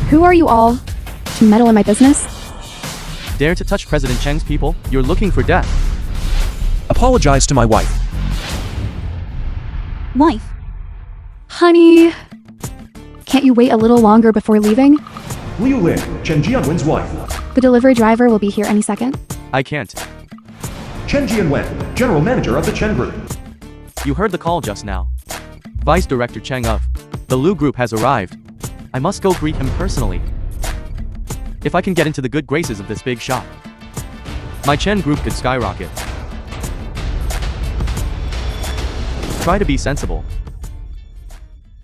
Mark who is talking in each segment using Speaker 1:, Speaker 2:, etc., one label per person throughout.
Speaker 1: Who are you all to meddle in my business?
Speaker 2: Dare to touch President Cheng's people? You're looking for death.
Speaker 3: Apologize to my wife.
Speaker 4: Wife.
Speaker 1: Honey, can't you wait a little longer before leaving?
Speaker 5: Liu Lin, Chen Jianwen's wife.
Speaker 1: The delivery driver will be here any second.
Speaker 2: I can't.
Speaker 5: Chen Jianwen, general manager of the Chen Group.
Speaker 2: You heard the call just now. Vice Director Cheng of the Lu Group has arrived. I must go greet him personally. If I can get into the good graces of this big shop, my Chen Group could skyrocket. Try to be sensible.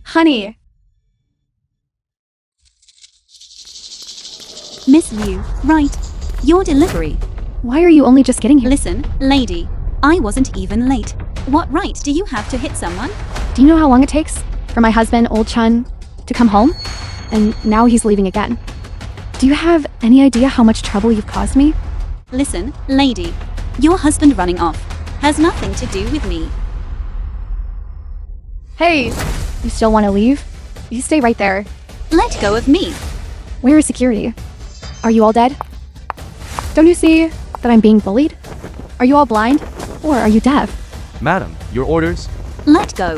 Speaker 1: Honey,
Speaker 4: Miss Liu, right. Your delivery.
Speaker 1: why are you only just getting here?
Speaker 4: Listen, lady. I wasn't even late. What right do you have to hit someone?
Speaker 1: Do you know how long it takes for my husband, Old Chun, to come home? And now he's leaving again. Do you have any idea how much trouble you've caused me?
Speaker 4: Listen, lady. Your husband running off has nothing to do with me.
Speaker 1: Hey, you still want to leave? You stay right there.
Speaker 4: Let go of me.
Speaker 1: Where is security? Are you all dead? Don't you see that I'm being bullied? Are you all blind? Or are you deaf?
Speaker 2: Madam, your orders?
Speaker 4: Let go.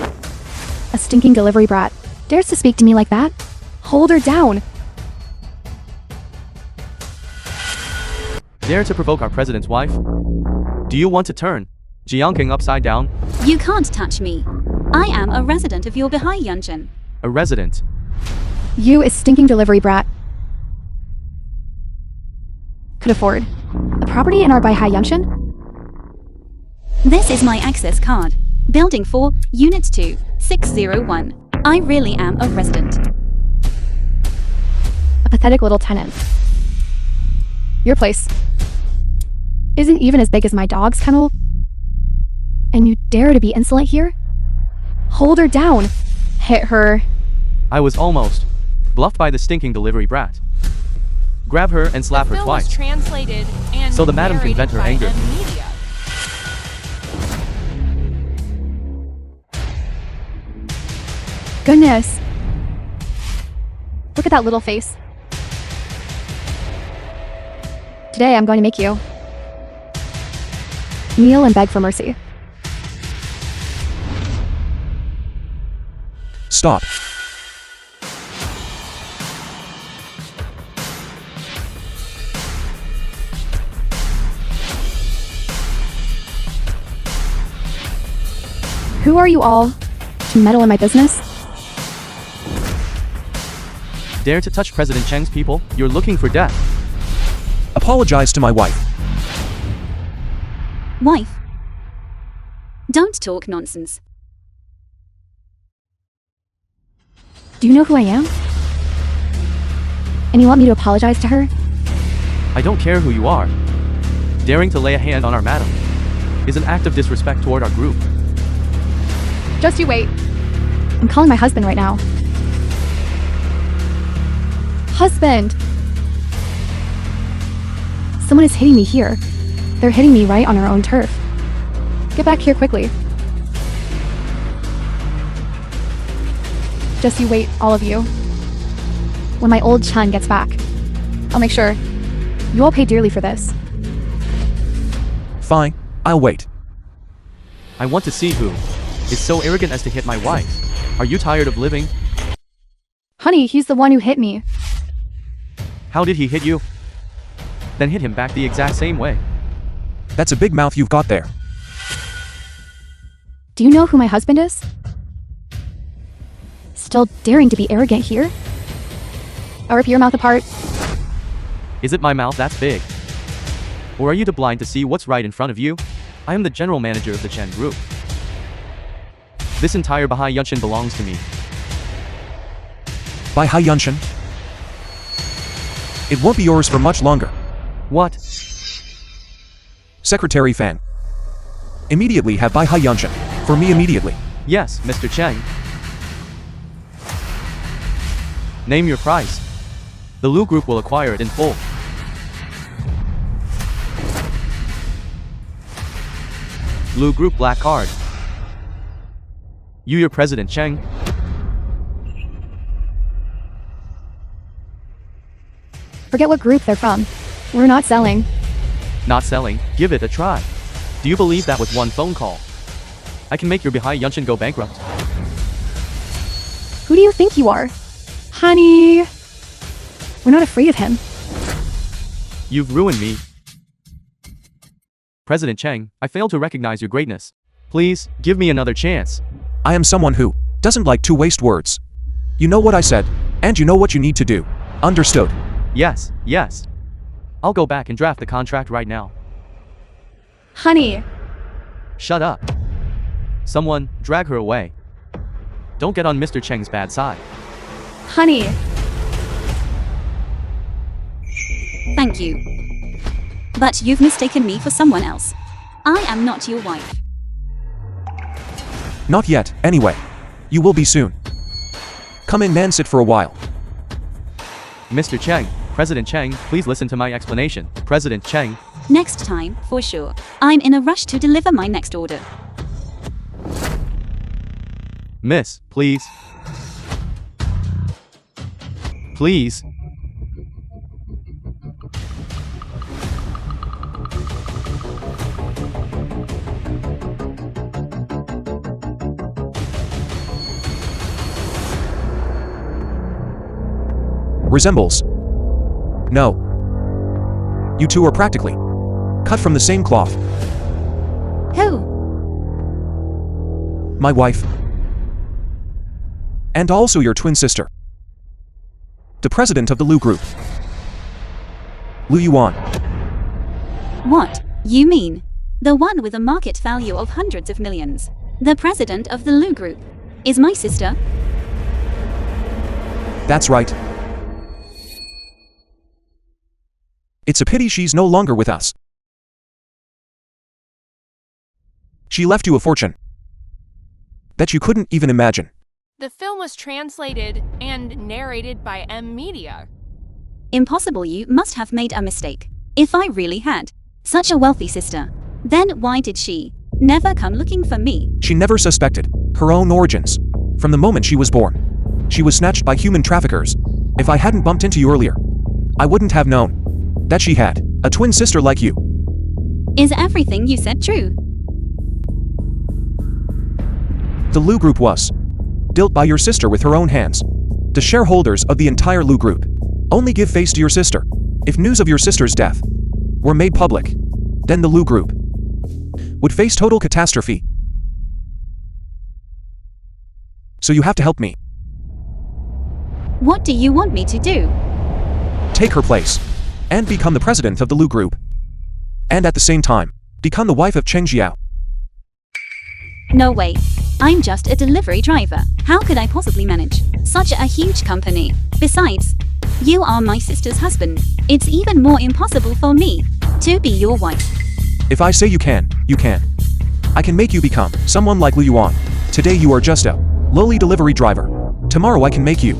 Speaker 1: A stinking delivery brat dares to speak to me like that? Hold her down.
Speaker 2: Dare to provoke our president's wife? Do you want to turn Jiangking upside down?
Speaker 4: You can't touch me. I am a resident of your Bihai Yunjin.
Speaker 2: A resident.
Speaker 1: You is stinking delivery brat. Could afford a property in our Baihai Yunshin?
Speaker 4: This is my access card. Building 4, Unit 2, 601. I really am a resident.
Speaker 1: A pathetic little tenant. Your place isn't even as big as my dog's kennel. And you dare to be insolent here? Hold her down. Hit her.
Speaker 2: I was almost bluffed by the stinking delivery brat. Grab her and slap her
Speaker 6: film was
Speaker 2: twice.
Speaker 6: translated and
Speaker 2: So the madam can
Speaker 6: narrated
Speaker 2: vent her
Speaker 6: by
Speaker 2: anger.
Speaker 6: media.
Speaker 1: Goodness. Look at that little face. Today I'm going to make you kneel and beg for mercy.
Speaker 3: Stop.
Speaker 1: Who are you all to meddle in my business?
Speaker 2: Dare to touch President Cheng's people? You're looking for death.
Speaker 3: Apologize to my wife.
Speaker 4: Wife. Don't talk nonsense.
Speaker 1: Do you know who I am? And you want me to apologize to her?
Speaker 2: I don't care who you are. Daring to lay a hand on our madam is an act of disrespect toward our group.
Speaker 1: Just you wait. I'm calling my husband right now. Husband! Someone is hitting me here. They're hitting me right on our own turf. Get back here quickly. Just you wait, all of you. When my old Chun gets back, I'll make sure you all pay dearly for this.
Speaker 3: Fine, I'll wait.
Speaker 2: I want to see who is so arrogant as to hit my wife. Are you tired of living?
Speaker 1: Honey, he's the one who hit me.
Speaker 2: How did he hit you? Then hit him back the exact same way.
Speaker 3: That's a big mouth you've got there.
Speaker 1: Do you know who my husband is? Still daring to be arrogant here? I'll rip your mouth apart.
Speaker 2: Is it my mouth that's big? Or are you too blind to see what's right in front of you? I am the general manager of the Chen Group. This entire Bahai Yunshin belongs to me.
Speaker 3: By Hai Yunshin. It won't be yours for much longer.
Speaker 2: What?
Speaker 3: Secretary Fan. Immediately have Bai Hai Yunshin. For me immediately.
Speaker 2: Yes, Mr. Cheng. Name your price. The Lu Group will acquire it in full. Lu Group Black Card. You, your President Cheng.
Speaker 1: Forget what group they're from. We're not selling.
Speaker 2: Not selling? Give it a try. Do you believe that with one phone call, I can make your Bihai Yunshin go bankrupt?
Speaker 1: Who do you think you are? Honey. We're not afraid of him.
Speaker 2: You've ruined me. President Cheng, I fail to recognize your greatness. Please, give me another chance.
Speaker 3: I am someone who doesn't like to waste words. You know what I said, and you know what you need to do. Understood?
Speaker 2: Yes, yes. I'll go back and draft the contract right now.
Speaker 1: Honey.
Speaker 2: Shut up. Someone, drag her away. Don't get on Mr. Cheng's bad side.
Speaker 1: Honey.
Speaker 4: Thank you. But you've mistaken me for someone else. I am not your wife.
Speaker 3: Not yet, anyway. You will be soon. Come in and sit for a while.
Speaker 2: Mr. Cheng, President Cheng, please listen to my explanation. President Cheng.
Speaker 4: Next time, for sure. I'm in a rush to deliver my next order.
Speaker 2: Miss, please. Please.
Speaker 3: Resembles. No. You two are practically cut from the same cloth.
Speaker 4: Who?
Speaker 3: My wife. And also your twin sister. The president of the Lu Group. Lu Yuan.
Speaker 4: What? You mean? The one with a market value of hundreds of millions. The president of the Lu Group. Is my sister?
Speaker 3: That's right. It's a pity she's no longer with us. She left you a fortune that you couldn't even imagine.
Speaker 6: The film was translated and narrated by M Media.
Speaker 4: Impossible, you must have made a mistake. If I really had such a wealthy sister, then why did she never come looking for me?
Speaker 3: She never suspected her own origins. From the moment she was born, she was snatched by human traffickers. If I hadn't bumped into you earlier, I wouldn't have known that she had a twin sister like you.
Speaker 4: Is everything you said true?
Speaker 3: The Lu Group was built by your sister with her own hands. The shareholders of the entire Lu Group only give face to your sister. If news of your sister's death were made public, then the Lu Group would face total catastrophe. So you have to help me.
Speaker 4: What do you want me to do?
Speaker 3: Take her place and become the president of the Lu Group. And at the same time, become the wife of Cheng Jiao.
Speaker 4: No way. I'm just a delivery driver. How could I possibly manage such a huge company? Besides, you are my sister's husband. It's even more impossible for me to be your wife.
Speaker 3: If I say you can, you can. I can make you become someone like Lu Yuan. Today you are just a lowly delivery driver. Tomorrow I can make you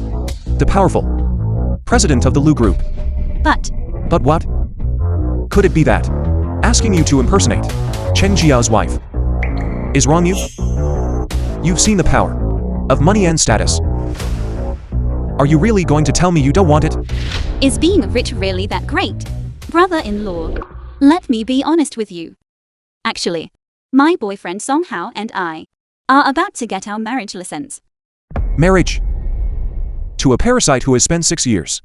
Speaker 3: the powerful president of the Lu Group.
Speaker 4: But
Speaker 3: what? Could it be that asking you to impersonate Cheng Jiao's wife is wrong? You've seen the power of money and status. Are you really going to tell me you don't want it?
Speaker 4: is being rich really that great? Brother-in-law, let me be honest with you. Actually, my boyfriend Song Hao and I are about to get our marriage license.
Speaker 3: Marriage? To a parasite who has spent 6 years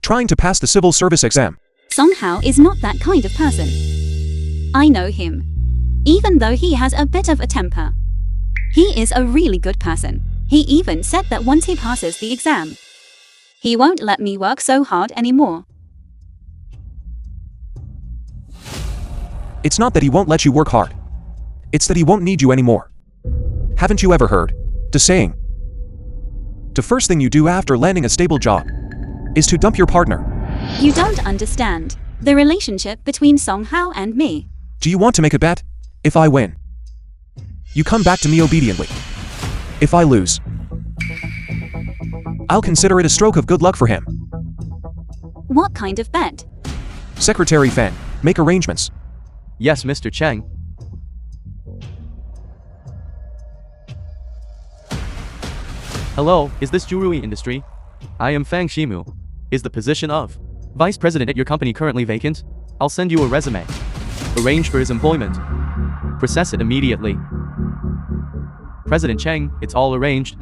Speaker 3: trying to pass the civil service exam.
Speaker 4: Song Hao is not that kind of person. I know him. Even though he has a bit of a temper, he is a really good person. He even said that once he passes the exam, he won't let me work so hard anymore.
Speaker 3: It's not that he won't let you work hard. It's that he won't need you anymore. Haven't you ever heard the saying? The first thing you do after landing a stable job is to dump your partner.
Speaker 4: You don't understand the relationship between Song Hao and me.
Speaker 3: Do you want to make a bet? If I win, you come back to me obediently. If I lose, I'll consider it a stroke of good luck for him.
Speaker 4: What kind of bet?
Speaker 3: Secretary Fan, make arrangements.
Speaker 2: Yes, Mr. Cheng. Hello, is this jewelry industry? I am Fang Shimu. Is the position of Vice president at your company currently vacant? I'll send you a resume. Arrange for his employment. Process it immediately. President Cheng, it's all arranged.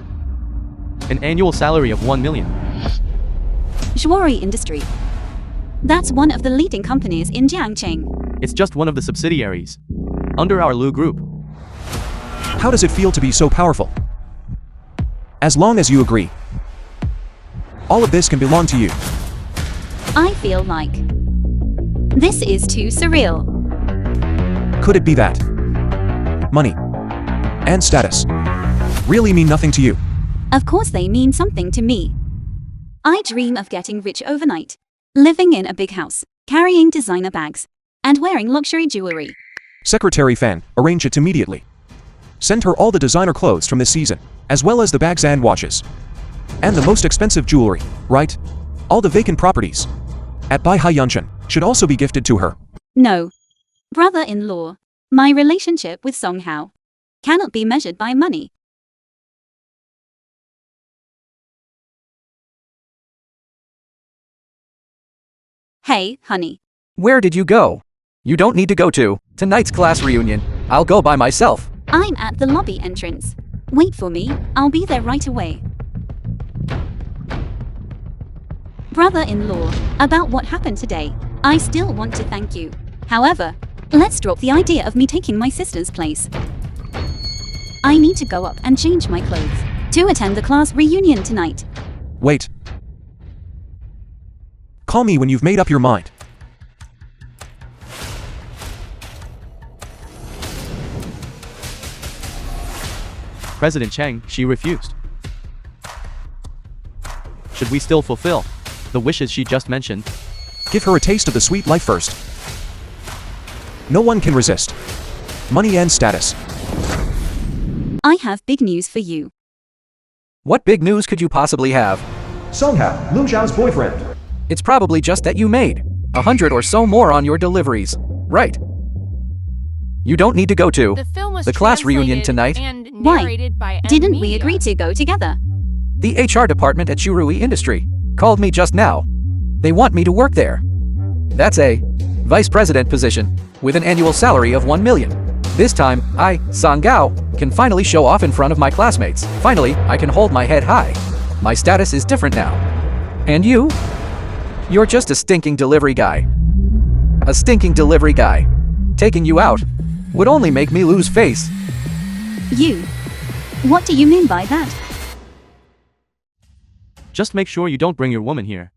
Speaker 2: An annual salary of 1 million.
Speaker 4: Jewelry industry. That's one of the leading companies in Jiangcheng.
Speaker 2: It's just one of the subsidiaries. Under our Lu Group.
Speaker 3: How does it feel to be so powerful? As long as you agree, all of this can belong to you.
Speaker 4: I feel like this is too surreal.
Speaker 3: Could it be that money and status really mean nothing to you?
Speaker 4: Of course they mean something to me. I dream of getting rich overnight, living in a big house, carrying designer bags, and wearing luxury jewelry.
Speaker 3: Secretary Fan, arrange it immediately. Send her all the designer clothes from this season, as well as the bags and watches. And the most expensive jewelry, right? All the vacant properties at Bai Hai Yunshan should also be gifted to her.
Speaker 4: No. Brother-in-law, my relationship with Song Hao cannot be measured by money. Hey, honey.
Speaker 7: Where did you go? You don't need to go to tonight's class reunion. I'll go by myself.
Speaker 4: I'm at the lobby entrance. Wait for me, I'll be there right away. Brother-in-law, about what happened today, I still want to thank you. However, let's drop the idea of me taking my sister's place. I need to go up and change my clothes to attend the class reunion tonight.
Speaker 3: Wait. Call me when you've made up your mind.
Speaker 2: President Cheng, she refused. Should we still fulfill the wishes she just mentioned?
Speaker 3: Give her a taste of the sweet life first. No one can resist money and status.
Speaker 4: I have big news for you.
Speaker 7: What big news could you possibly have?
Speaker 5: Song Hao, Lu Zhao's boyfriend.
Speaker 7: It's probably just that you made 100 or so more on your deliveries, right? You don't need to go to
Speaker 6: The film was
Speaker 7: the class reunion
Speaker 6: translated
Speaker 7: tonight.
Speaker 6: and
Speaker 4: Why?
Speaker 6: narrated by
Speaker 4: Didn't we
Speaker 6: media.
Speaker 4: agree to go together?
Speaker 7: The HR department at Shurui Industry called me just now. They want me to work there. That's a vice president position with an annual salary of 1 million. This time, I, Song Gao, can finally show off in front of my classmates. Finally, I can hold my head high. My status is different now. And you? You're just a stinking delivery guy. A stinking delivery guy. Taking you out would only make me lose face.
Speaker 4: You? What do you mean by that?
Speaker 2: Just make sure you don't bring your woman here.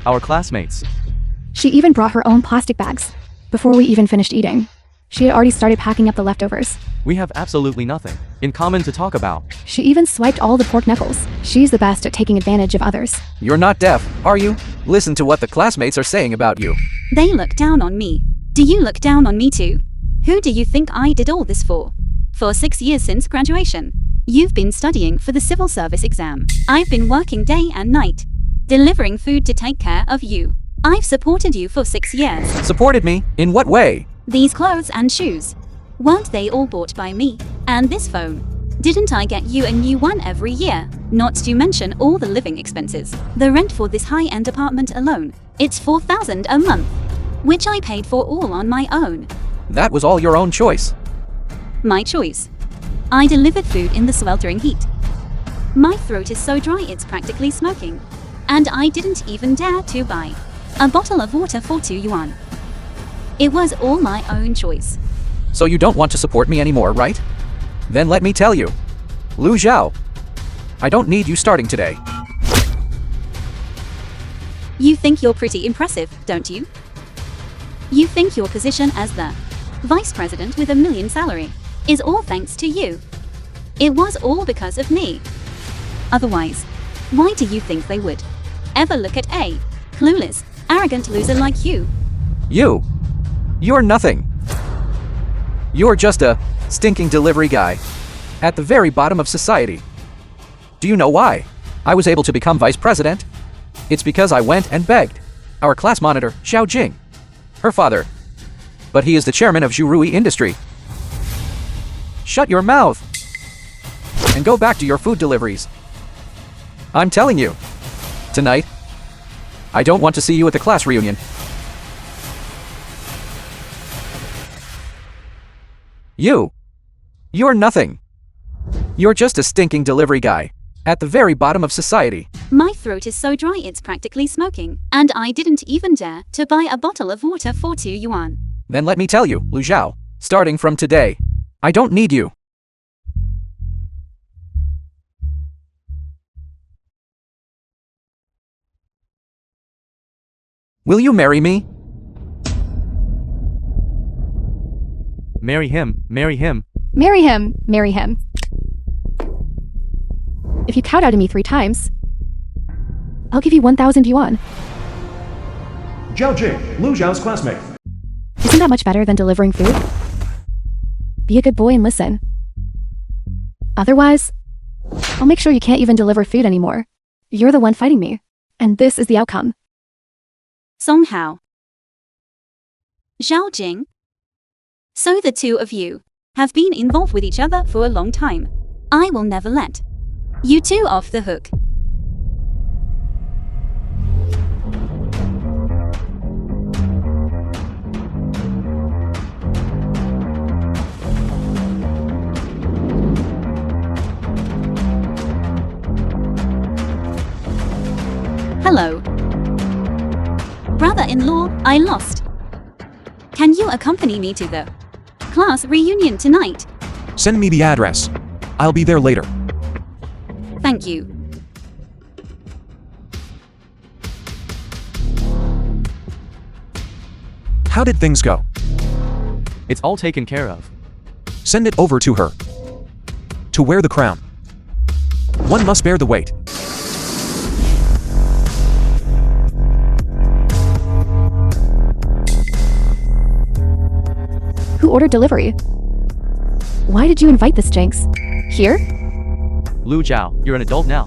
Speaker 2: Our classmates.
Speaker 1: She even brought her own plastic bags. Before we even finished eating, she had already started packing up the leftovers.
Speaker 2: We have absolutely nothing in common to talk about.
Speaker 1: She even swiped all the pork knuckles. She's the best at taking advantage of others.
Speaker 7: You're not deaf, are you? Listen to what the classmates are saying about you.
Speaker 4: They look down on me. Do you look down on me too? Who do you think I did all this for? For 6 years since graduation. You've been studying for the civil service exam. I've been working day and night, delivering food to take care of you. I've supported you for 6 years.
Speaker 7: Supported me? In what way?
Speaker 4: These clothes and shoes, weren't they all bought by me? And this phone, didn't I get you a new one every year? Not to mention all the living expenses. The rent for this high-end apartment alone, it's 4,000 a month, which I paid for all on my own.
Speaker 7: That was all your own choice.
Speaker 4: My choice. I delivered food in the sweltering heat. My throat is so dry it's practically smoking. And I didn't even dare to buy a bottle of water for 2 yuan. It was all my own choice.
Speaker 7: So you don't want to support me anymore, right? Then let me tell you. Lu Zhao, I don't need you starting today.
Speaker 4: You think you're pretty impressive, don't you? You think your position as the vice president with $1 million salary is all thanks to you. It was all because of me. Otherwise, why do you think they would ever look at a clueless, arrogant loser like you?
Speaker 7: You're nothing. You're just a stinking delivery guy at the very bottom of society. Do you know why I was able to become vice president? It's because I went and begged our class monitor, Xiao Jing, her father. But he is the chairman of Zhurui Industry. Shut your mouth and go back to your food deliveries. I'm telling you, tonight, I don't want to see you at the class reunion. You're nothing. You're just a stinking delivery guy. At the very bottom of society.
Speaker 4: My throat is so dry it's practically smoking. And I didn't even dare to buy a bottle of water for 2 yuan.
Speaker 7: Then let me tell you, Lu Zhao, starting from today, I don't need you. Will you marry me?
Speaker 2: Marry him, marry him.
Speaker 1: Marry him, marry him. If you kowtow to me 3 times, I'll give you 1,000 yuan.
Speaker 5: Zhao Jing, Lu Zhao's classmate.
Speaker 1: Isn't that much better than delivering food? Be a good boy and listen. Otherwise, I'll make sure you can't even deliver food anymore. You're the one fighting me, and this is the outcome.
Speaker 4: Somehow. Zhao Jing. So the two of you have been involved with each other for a long time. I will never let you two off the hook. Hello. Brother-in-law, I lost. Can you accompany me to the class reunion tonight?
Speaker 3: Send me the address. I'll be there later.
Speaker 4: Thank you.
Speaker 3: How did things go?
Speaker 2: It's all taken care of.
Speaker 3: Send it over to her. To wear the crown. One must bear the weight.
Speaker 1: Who ordered delivery? Why did you invite this Jinx? Here?
Speaker 2: Lu Zhao, you're an adult now.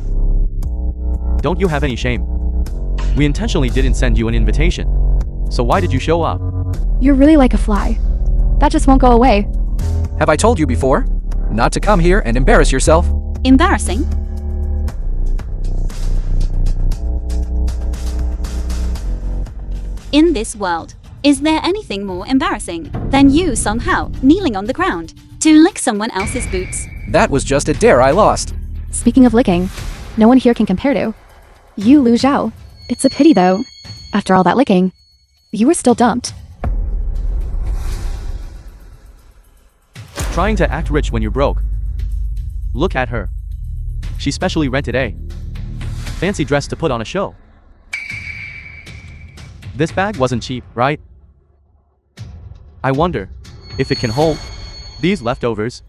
Speaker 2: Don't you have any shame? We intentionally didn't send you an invitation. So why did you show up?
Speaker 1: You're really like a fly. That just won't go away.
Speaker 7: Have I told you before? Not to come here and embarrass yourself?
Speaker 4: Embarrassing? In this world, is there anything more embarrassing than you somehow kneeling on the ground to lick someone else's boots?
Speaker 7: That was just a dare I lost.
Speaker 1: Speaking of licking, no one here can compare to you, Lu Zhao. It's a pity though. After all that licking, you were still dumped.
Speaker 2: Trying to act rich when you're broke. Look at her. She specially rented a fancy dress to put on a show. This bag wasn't cheap, right? I wonder if it can hold these leftovers.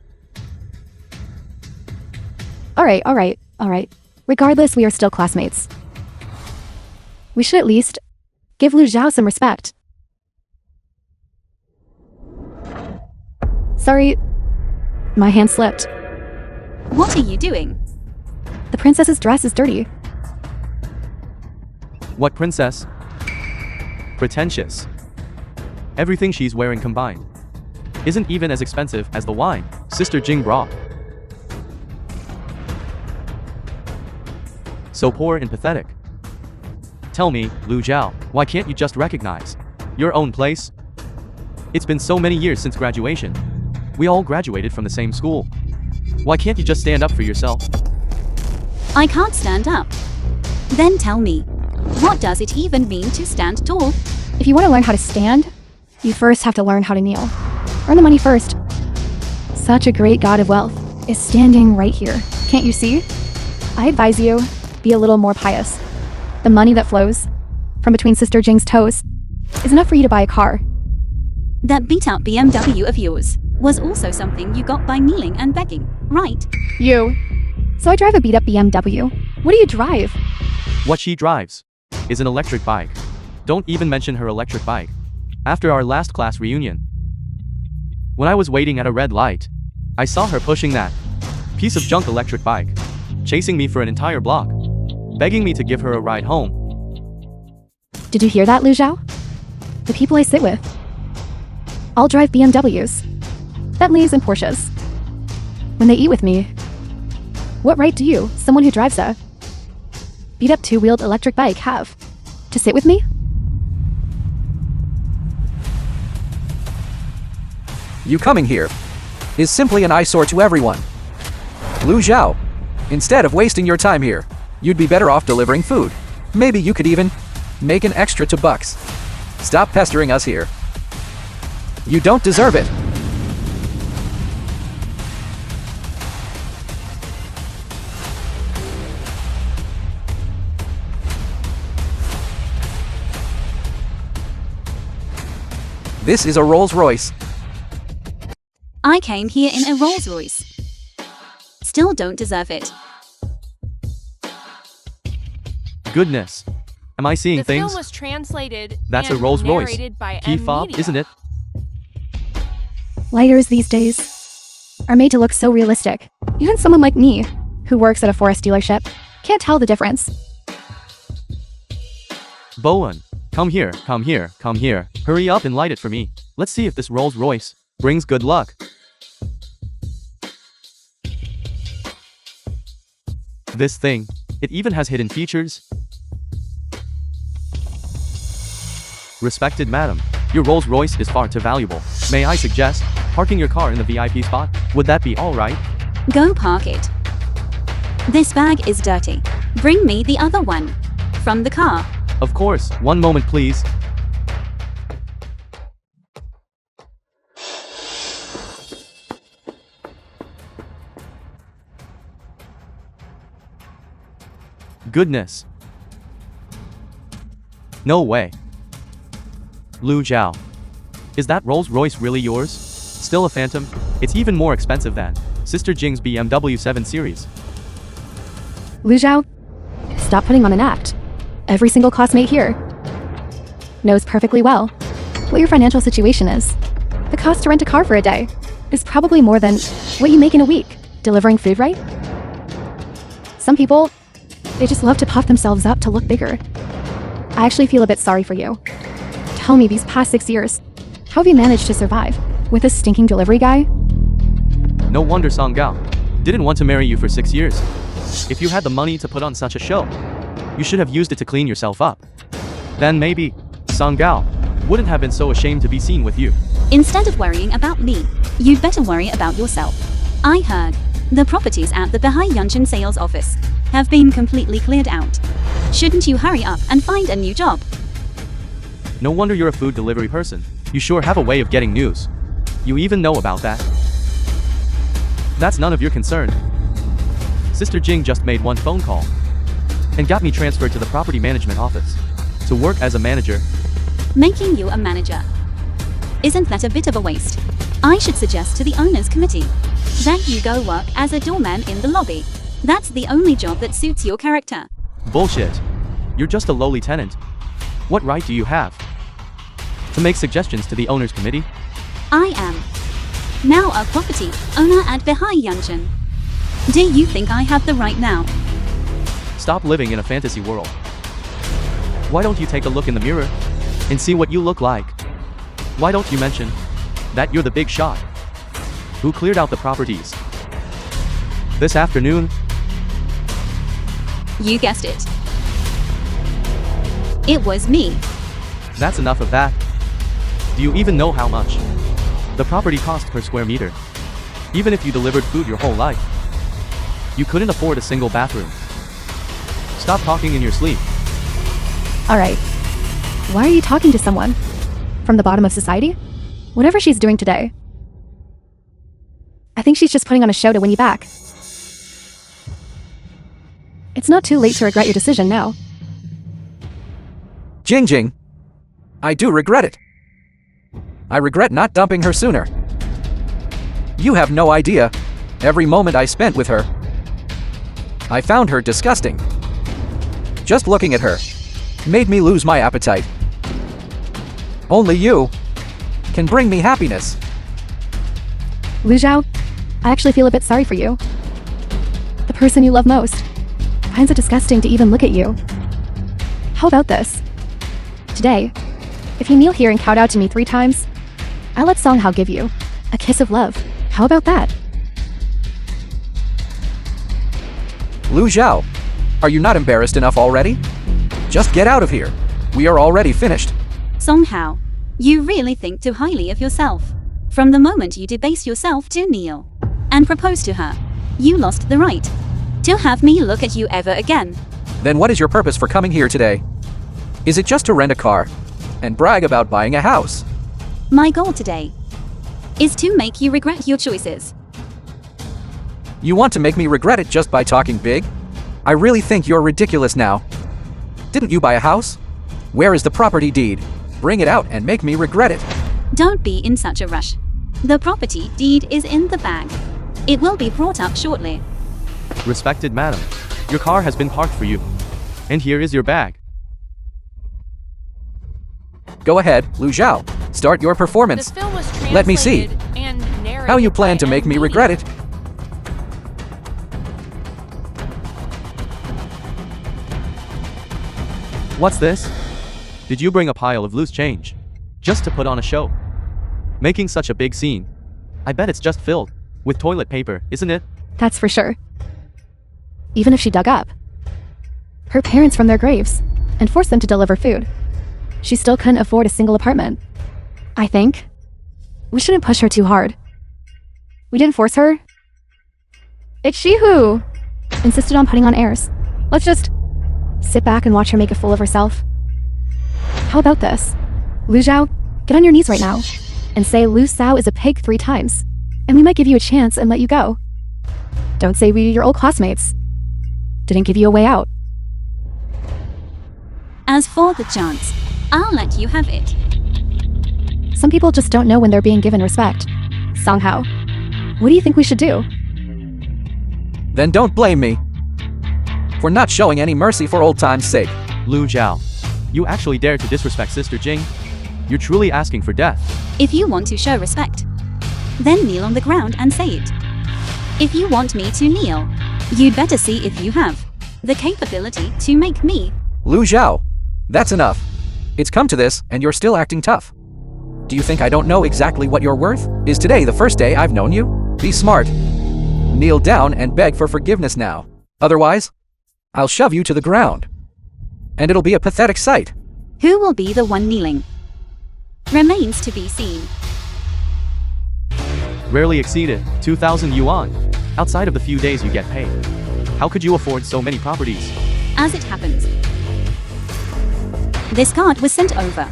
Speaker 1: Alright. Regardless, we are still classmates. We should at least give Lu Zhao some respect. Sorry, my hand slipped.
Speaker 4: What are you doing?
Speaker 1: The princess's dress is dirty.
Speaker 2: What princess? Pretentious. Everything she's wearing combined isn't even as expensive as the wine Sister Jing brought. So poor and pathetic. Tell me, Lu Zhao, why can't you just recognize your own place? It's been so many years since graduation. We all graduated from the same school. Why can't you just stand up for yourself?
Speaker 4: I can't stand up. Then tell me, what does it even mean to stand tall?
Speaker 1: If you want to learn how to stand, you first have to learn how to kneel. Earn the money first. Such a great god of wealth is standing right here. Can't you see? I advise you, be a little more pious. The money that flows from between Sister Jing's toes is enough for you to buy a car.
Speaker 4: That beat-out BMW of yours was also something you got by kneeling and begging, right?
Speaker 1: You. So I drive a beat-up BMW. What do you drive?
Speaker 2: What she drives is an electric bike. Don't even mention her electric bike. After our last class reunion, when I was waiting at a red light, I saw her pushing that piece of junk electric bike, chasing me for an entire block, begging me to give her a ride home.
Speaker 1: Did you hear that, Lu Zhao? The people I sit with all drive BMWs, Bentleys, and Porsches. When they eat with me, what right do you, someone who drives a beat-up two-wheeled electric bike, have To sit with me?
Speaker 7: You coming here is simply an eyesore to everyone. Lu Zhao, instead of wasting your time here, you'd be better off delivering food. Maybe you could even make an extra $2. Stop pestering us here. You don't deserve it. This is a Rolls-Royce.
Speaker 4: I came here in a Rolls-Royce. Still don't deserve it.
Speaker 2: Goodness. Am I seeing
Speaker 6: The
Speaker 2: things?
Speaker 6: film was translated
Speaker 2: That's a
Speaker 6: and
Speaker 2: Rolls-Royce.
Speaker 6: narrated by
Speaker 2: Key
Speaker 6: M
Speaker 2: fob,
Speaker 6: Media.
Speaker 2: isn't it?
Speaker 1: Lighters these days are made to look so realistic. Even someone like me, who works at a forest dealership, can't tell the difference.
Speaker 2: Bowen, come here, come here, come here. Hurry up and light it for me. Let's see if this Rolls-Royce brings good luck. This thing, it even has hidden features. Respected madam, your Rolls-Royce is far too valuable. May I suggest parking your car in the VIP spot? Would that be alright?
Speaker 4: Go park it. This bag is dirty. Bring me the other one. From the car.
Speaker 2: Of course, one moment please. Goodness. No way. Lu Zhao. Is that Rolls-Royce really yours? Still a phantom? It's even more expensive than Sister Jing's BMW 7 Series.
Speaker 1: Lu Zhao, stop putting on an act. Every single classmate here knows perfectly well what your financial situation is. The cost to rent a car for a day is probably more than what you make in a week delivering food, right? Some people, they just love to puff themselves up to look bigger. I actually feel a bit sorry for you. Tell me, these past 6 years, how have you managed to survive with a stinking delivery guy?
Speaker 2: No wonder Song Gao didn't want to marry you for 6 years. If you had the money to put on such a show, you should have used it to clean yourself up. Then maybe Song Gao wouldn't have been so ashamed to be seen with you.
Speaker 4: Instead of worrying about me, you'd better worry about yourself. I heard the properties at the Bahai Yunshan sales office have been completely cleared out. Shouldn't you hurry up and find a new job?
Speaker 2: No wonder you're a food delivery person. You sure have a way of getting news. You even know about that. That's none of your concern. Sister Jing just made one phone call and got me transferred to the property management office to work as a manager.
Speaker 4: Making you a manager. Isn't that a bit of a waste? I should suggest to the owners committee that you go work as a doorman in the lobby. That's the only job that suits your character.
Speaker 2: Bullshit. You're just a lowly tenant. What right do you have to make suggestions to the owners committee?
Speaker 4: I am now a property owner at Bahai Yunshan. Do you think I have the right now?
Speaker 2: Stop living in a fantasy world. Why don't you take a look in the mirror and see what you look like? Why don't you mention that you're the big shot who cleared out the properties this afternoon?
Speaker 4: You guessed it. It was me.
Speaker 2: That's enough of that. Do you even know how much the property cost per square meter? Even if you delivered food your whole life, you couldn't afford a single bathroom. Stop talking in your sleep.
Speaker 1: Alright. Why are you talking to someone from the bottom of society? Whatever she's doing today, I think she's just putting on a show to win you back. It's not too late to regret your decision now.
Speaker 7: Jing Jing. I do regret it. I regret not dumping her sooner. You have no idea every moment I spent with her. I found her disgusting. Just looking at her made me lose my appetite. Only you can bring me happiness.
Speaker 1: Lu Zhao, I actually feel a bit sorry for you. The person you love most finds it disgusting to even look at you. How about this? Today, if you kneel here and kowtow to me 3 times, I'll let Song Hao give you a kiss of love. How about that?
Speaker 7: Lu Zhao, are you not embarrassed enough already? Just get out of here. We are already finished.
Speaker 4: Somehow, you really think too highly of yourself. From the moment you debase yourself to Neil and propose to her, you lost the right to have me look at you ever again.
Speaker 7: Then what is your purpose for coming here today? Is it just to rent a car and brag about buying a house?
Speaker 4: My goal today is to make you regret your choices.
Speaker 7: You want to make me regret it just by talking big? I really think you're ridiculous now. Didn't you buy a house? Where is the property deed? Bring it out and make me regret it.
Speaker 4: Don't be in such a rush. The property deed is in the bag. It will be brought up shortly.
Speaker 2: Respected madam, your car has been parked for you. And here is your bag.
Speaker 7: Go ahead, Lu Zhao. Start your performance.
Speaker 6: This film was translated
Speaker 7: Let me see
Speaker 6: and narrated
Speaker 7: how you plan
Speaker 6: by
Speaker 7: to make me
Speaker 6: M
Speaker 7: regret it.
Speaker 2: What's this? Did you bring a pile of loose change? Just to put on a show? Making such a big scene. I bet it's just filled with toilet paper, isn't it?
Speaker 1: That's for sure. Even if she dug up her parents from their graves and forced them to deliver food, she still couldn't afford a single apartment. I think we shouldn't push her too hard. We didn't force her. It's she who insisted on putting on airs. Let's just sit back and watch her make a fool of herself. How about this? Lu Zhao, get on your knees right now and say Lu Sao is a pig 3 times, and we might give you a chance and let you go. Don't say we, your old classmates, didn't give you a way out.
Speaker 4: As for the chance, I'll let you have it.
Speaker 1: Some people just don't know when they're being given respect. Songhao, what do you think we should do?
Speaker 7: Then don't blame me for not showing any mercy for old time's sake.
Speaker 2: Lu Zhao, you actually dare to disrespect Sister Jing? You're truly asking for death.
Speaker 4: If you want to show respect, then kneel on the ground and say it. If you want me to kneel, you'd better see if you have the capability to make me.
Speaker 7: Lu Zhao, that's enough. It's come to this, and you're still acting tough. Do you think I don't know exactly what you're worth? Is today the first day I've known you? Be smart. Kneel down and beg for forgiveness now. Otherwise, I'll shove you to the ground. And it'll be a pathetic sight.
Speaker 4: Who will be the one kneeling? Remains to be seen.
Speaker 2: Rarely exceeded 2,000 yuan. Outside of the few days you get paid. How could you afford so many properties?
Speaker 4: As it happens, this card was sent over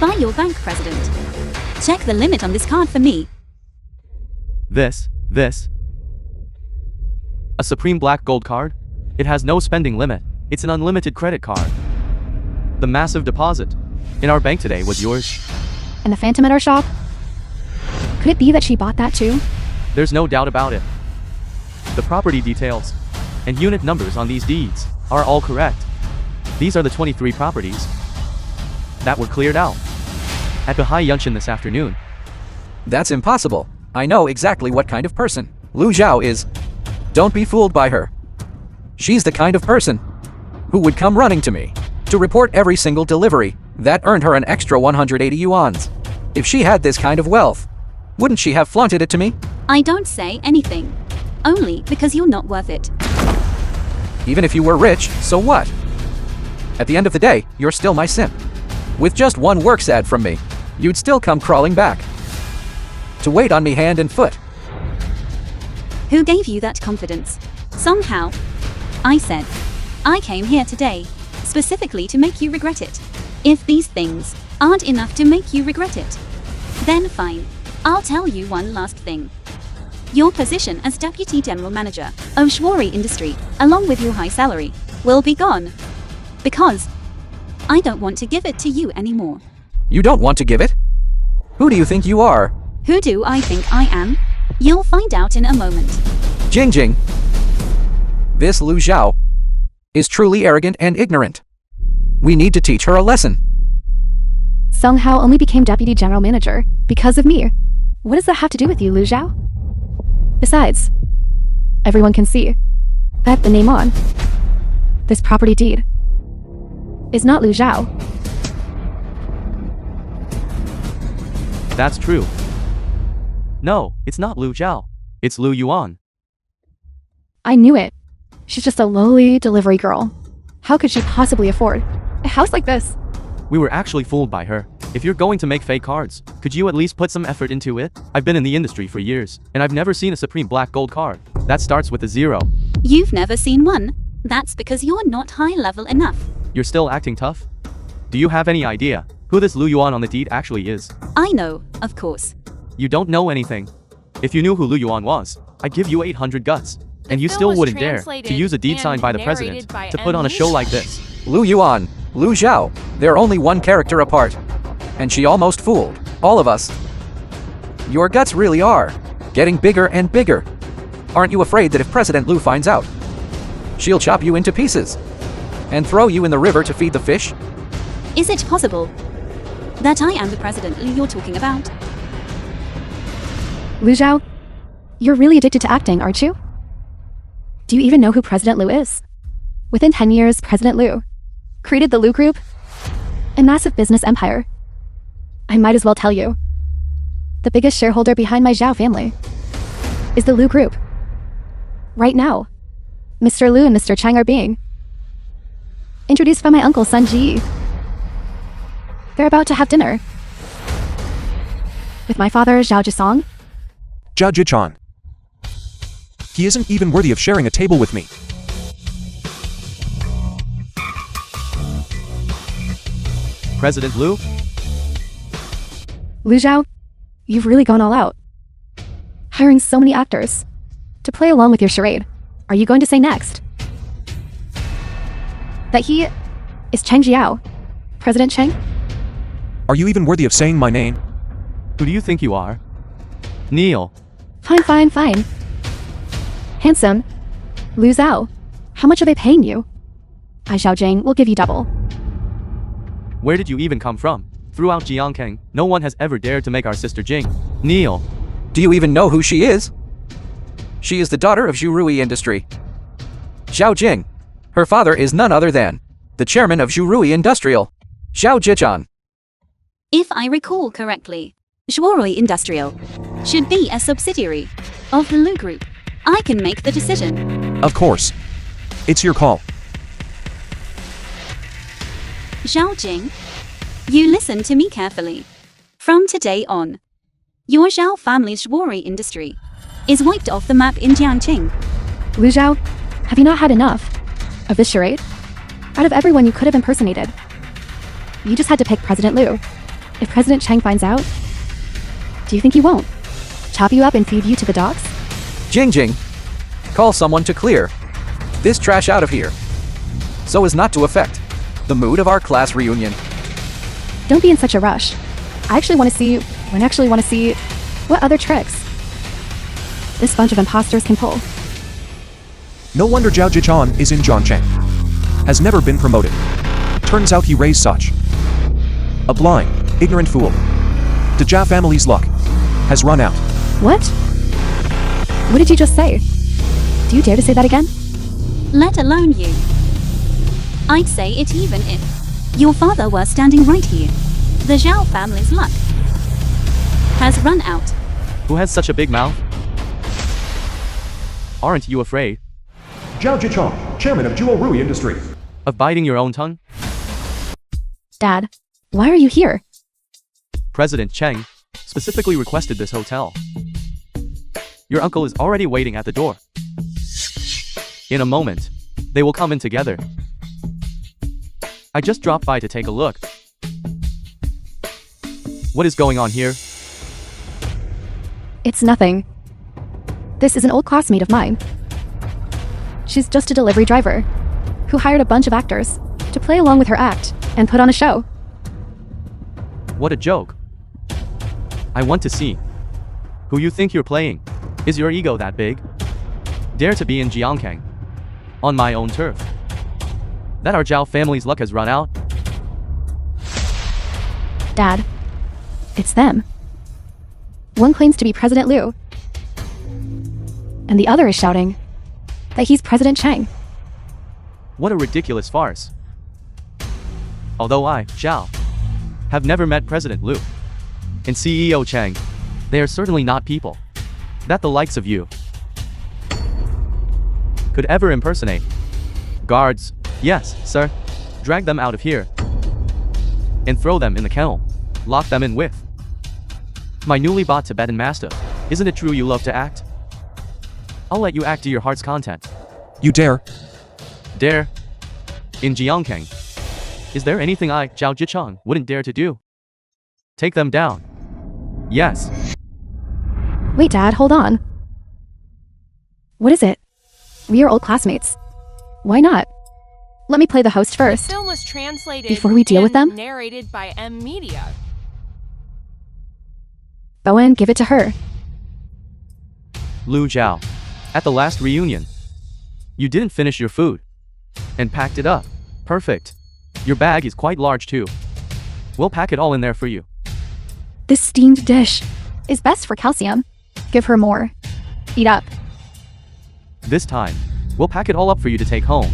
Speaker 4: by your bank president. Check the limit on this card for me.
Speaker 2: This. A supreme black gold card? It has no spending limit. It's an unlimited credit card. The massive deposit in our bank today was yours.
Speaker 1: And the phantom at our shop? Could it be that she bought that too?
Speaker 2: There's no doubt about it. The property details and unit numbers on these deeds are all correct. These are the 23 properties that were cleared out at Bahai Yunshin this afternoon.
Speaker 7: That's impossible. I know exactly what kind of person Lu Zhao is. Don't be fooled by her. She's the kind of person who would come running to me to report every single delivery that earned her an extra 180 yuans. If she had this kind of wealth, wouldn't she have flaunted it to me?
Speaker 4: I don't say anything. Only because you're not worth it.
Speaker 7: Even if you were rich, so what? At the end of the day, you're still my simp. With just one works ad from me, you'd still come crawling back to wait on me hand and foot.
Speaker 4: Who gave you that confidence? Somehow, I said, I came here today, specifically to make you regret it. If these things aren't enough to make you regret it, then fine. I'll tell you one last thing. Your position as Deputy General Manager of Shwari Industry, along with your high salary, will be gone. Because I don't want to give it to you anymore.
Speaker 7: You don't want to give it? Who do you think you are?
Speaker 4: Who do I think I am? You'll find out in a moment.
Speaker 7: Jing. This Lu Zhao is truly arrogant and ignorant. We need to teach her a lesson.
Speaker 1: Songhao only became deputy general manager because of me. What does that have to do with you, Lu Zhao? Besides, everyone can see that the name on this property deed is not Lu Zhao.
Speaker 2: That's true. No, it's not Lu Zhao. It's Lu Yuan.
Speaker 1: I knew it. She's just a lowly delivery girl. How could she possibly afford a house like this?
Speaker 2: We were actually fooled by her. If you're going to make fake cards, could you at least put some effort into it? I've been in the industry for years, and I've never seen a supreme black gold card. That starts with a 0.
Speaker 4: You've never seen one? That's because you're not high level enough.
Speaker 2: You're still acting tough? Do you have any idea who this Lu Yuan on the deed actually is?
Speaker 4: I know, of course.
Speaker 2: You don't know anything. If you knew who Lu Yuan was, I'd give you 800 guts. And you
Speaker 6: film
Speaker 2: still
Speaker 6: was
Speaker 2: wouldn't dare to
Speaker 6: translated
Speaker 2: use a deed
Speaker 6: and
Speaker 2: signed by the
Speaker 6: narrated
Speaker 2: president
Speaker 6: by
Speaker 2: to put on a show like this.
Speaker 7: Lu Yuan, Lu Zhao, they're only one character apart. And she almost fooled all of us. Your guts really are getting bigger and bigger. Aren't you afraid that if President Lu finds out, she'll chop you into pieces and throw you in the river to feed the fish?
Speaker 4: Is it possible that I am the President Lu you're talking about?
Speaker 1: Lu Zhao, you're really addicted to acting, aren't you? Do you even know who President Lu is? Within 10 years, President Lu created the Lu Group, a massive business empire. I might as well tell you. The biggest shareholder behind my Zhao family is the Lu Group. Right now, Mr. Lu and Mr. Chang are being introduced by my uncle Sun Ji. They're about to have dinner with my father, Zhao Jisong.
Speaker 3: Zhao Jichan. He isn't even worthy of sharing a table with me.
Speaker 2: President Lu?
Speaker 1: Lu Zhao, you've really gone all out. Hiring so many actors to play along with your charade. Are you going to say next that he is Cheng Jiao, President Cheng?
Speaker 3: Are you even worthy of saying my name?
Speaker 2: Who do you think you are? Neil.
Speaker 1: Fine. Handsome. Lu Zhao, how much are they paying you? I Xiao Jing will give you double.
Speaker 2: Where did you even come from? Throughout Jiangkang, no one has ever dared to make our sister Jing. Neil.
Speaker 7: Do you even know who she is? She is the daughter of Zhurui Industry. Xiao Jing. Her father is none other than the chairman of Zhurui Industrial, Xiao Jichan.
Speaker 4: If I recall correctly, Zhuorui Industrial should be a subsidiary of the Lu Group. I can make the decision.
Speaker 3: Of course. It's your call.
Speaker 4: Zhao Jing, you listen to me carefully. From today on, your Zhao family's Zhuorui Industry is wiped off the map in Jiangqing.
Speaker 1: Lu Zhao, have you not had enough of this charade? Out of everyone you could have impersonated, you just had to pick President Lu. If President Cheng finds out, do you think he won't chop you up and feed you to the dogs?
Speaker 7: Jing, call someone to clear this trash out of here, so as not to affect the mood of our class reunion.
Speaker 1: Don't be in such a rush. I actually want to see what other tricks this bunch of imposters can pull.
Speaker 3: No wonder Zhao Jichan is in Zhongcheng. Has never been promoted. Turns out he raised such a blind, ignorant fool. The Zhao family's luck has run out.
Speaker 1: What? What did you just say? Do you dare to say that again?
Speaker 4: Let alone you. I'd say it even if your father were standing right here. The Zhao family's luck has run out.
Speaker 2: Who has such a big mouth? Aren't you afraid
Speaker 5: Zhao Jichong, chairman of Zhuorui Industry.
Speaker 2: of biting your own tongue?
Speaker 1: Dad, why are you here?
Speaker 2: President Cheng specifically requested this hotel. Your uncle is already waiting at the door. In a moment, they will come in together. I just dropped by to take a look. What is going on here?
Speaker 1: It's nothing. This is an old classmate of mine. She's just a delivery driver who hired a bunch of actors to play along with her act and put on a show.
Speaker 2: What a joke. I want to see who you think you're playing. Is your ego that big? Dare to be in Jiangkang on my own turf. That our Zhao family's luck has run out?
Speaker 1: Dad, it's them. One claims to be President Lu, and the other is shouting that he's President Cheng.
Speaker 2: What a ridiculous farce. Although I, Zhao, have never met President Lu and CEO Cheng, they are certainly not people that the likes of you could ever impersonate. Guards, yes, sir. Drag them out of here. and throw them in the kennel. Lock them in with my newly bought Tibetan Mastiff. Isn't it true you love to act? I'll let you act to your heart's content.
Speaker 3: You dare?
Speaker 2: Dare? In Jiangkang. Is there anything I, Zhao Jicheng, wouldn't dare to do? Take them down. Yes.
Speaker 1: Wait, Dad, hold on. What is it? We are old classmates. Why not? Let me play the host
Speaker 6: The
Speaker 1: first.
Speaker 6: film was translated
Speaker 1: Before we deal with
Speaker 6: and
Speaker 1: them?
Speaker 6: narrated by M Media.
Speaker 1: Bowen, give it to her.
Speaker 2: Lu Zhao. At the last reunion, you didn't finish your food and packed it up. Perfect. Your bag is quite large too. We'll pack it all in there for you.
Speaker 1: This steamed dish is best for calcium. Give her more. Eat up.
Speaker 2: This time, we'll pack it all up for you to take home.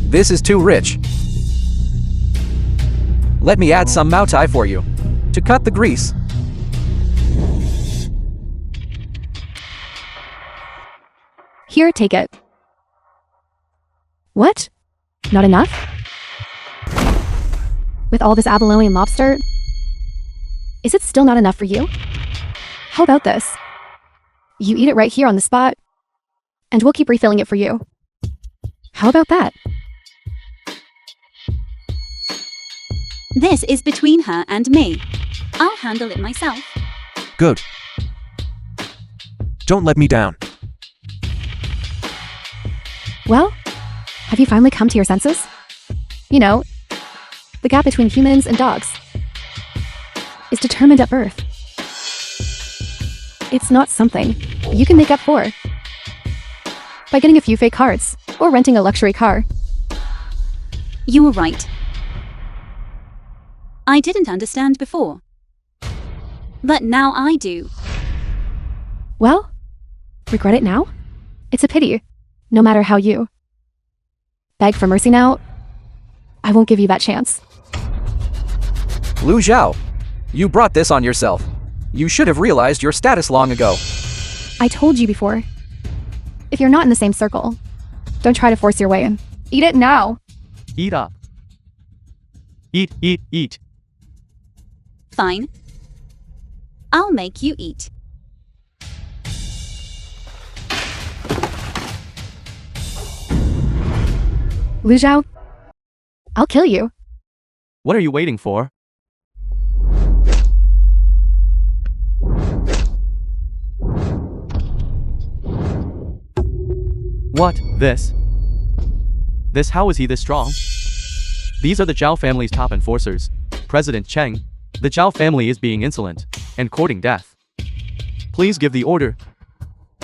Speaker 7: This is too rich. Let me add some Mao Tai for you. To cut the grease.
Speaker 1: Here, take it. What? Not enough? With all this abalone and lobster? Is it still not enough for you? How about this? You eat it right here on the spot, and we'll keep refilling it for you. How about that?
Speaker 4: This is between her and me. I'll handle it myself.
Speaker 3: Good. Don't let me down.
Speaker 1: Well, have you finally come to your senses? You know, the gap between humans and dogs is determined at birth. It's not something you can make up for by getting a few fake cards or renting a luxury car.
Speaker 4: You were right. I didn't understand before. But now I do.
Speaker 1: Well, regret it now? It's a pity, no matter how you beg for mercy now. I won't give you that chance.
Speaker 7: Lu Zhao, you brought this on yourself. You should have realized your status long ago.
Speaker 1: I told you before. If you're not in the same circle, don't try to force your way in. Eat it now.
Speaker 2: Eat up. Eat, eat, eat.
Speaker 4: Fine. I'll make you eat.
Speaker 1: Lu Zhao, I'll kill you.
Speaker 2: What are you waiting for? What? This? This? How is he this strong? These are the Zhao family's top enforcers. President Cheng. The Zhao family is being insolent and courting death. Please give the order.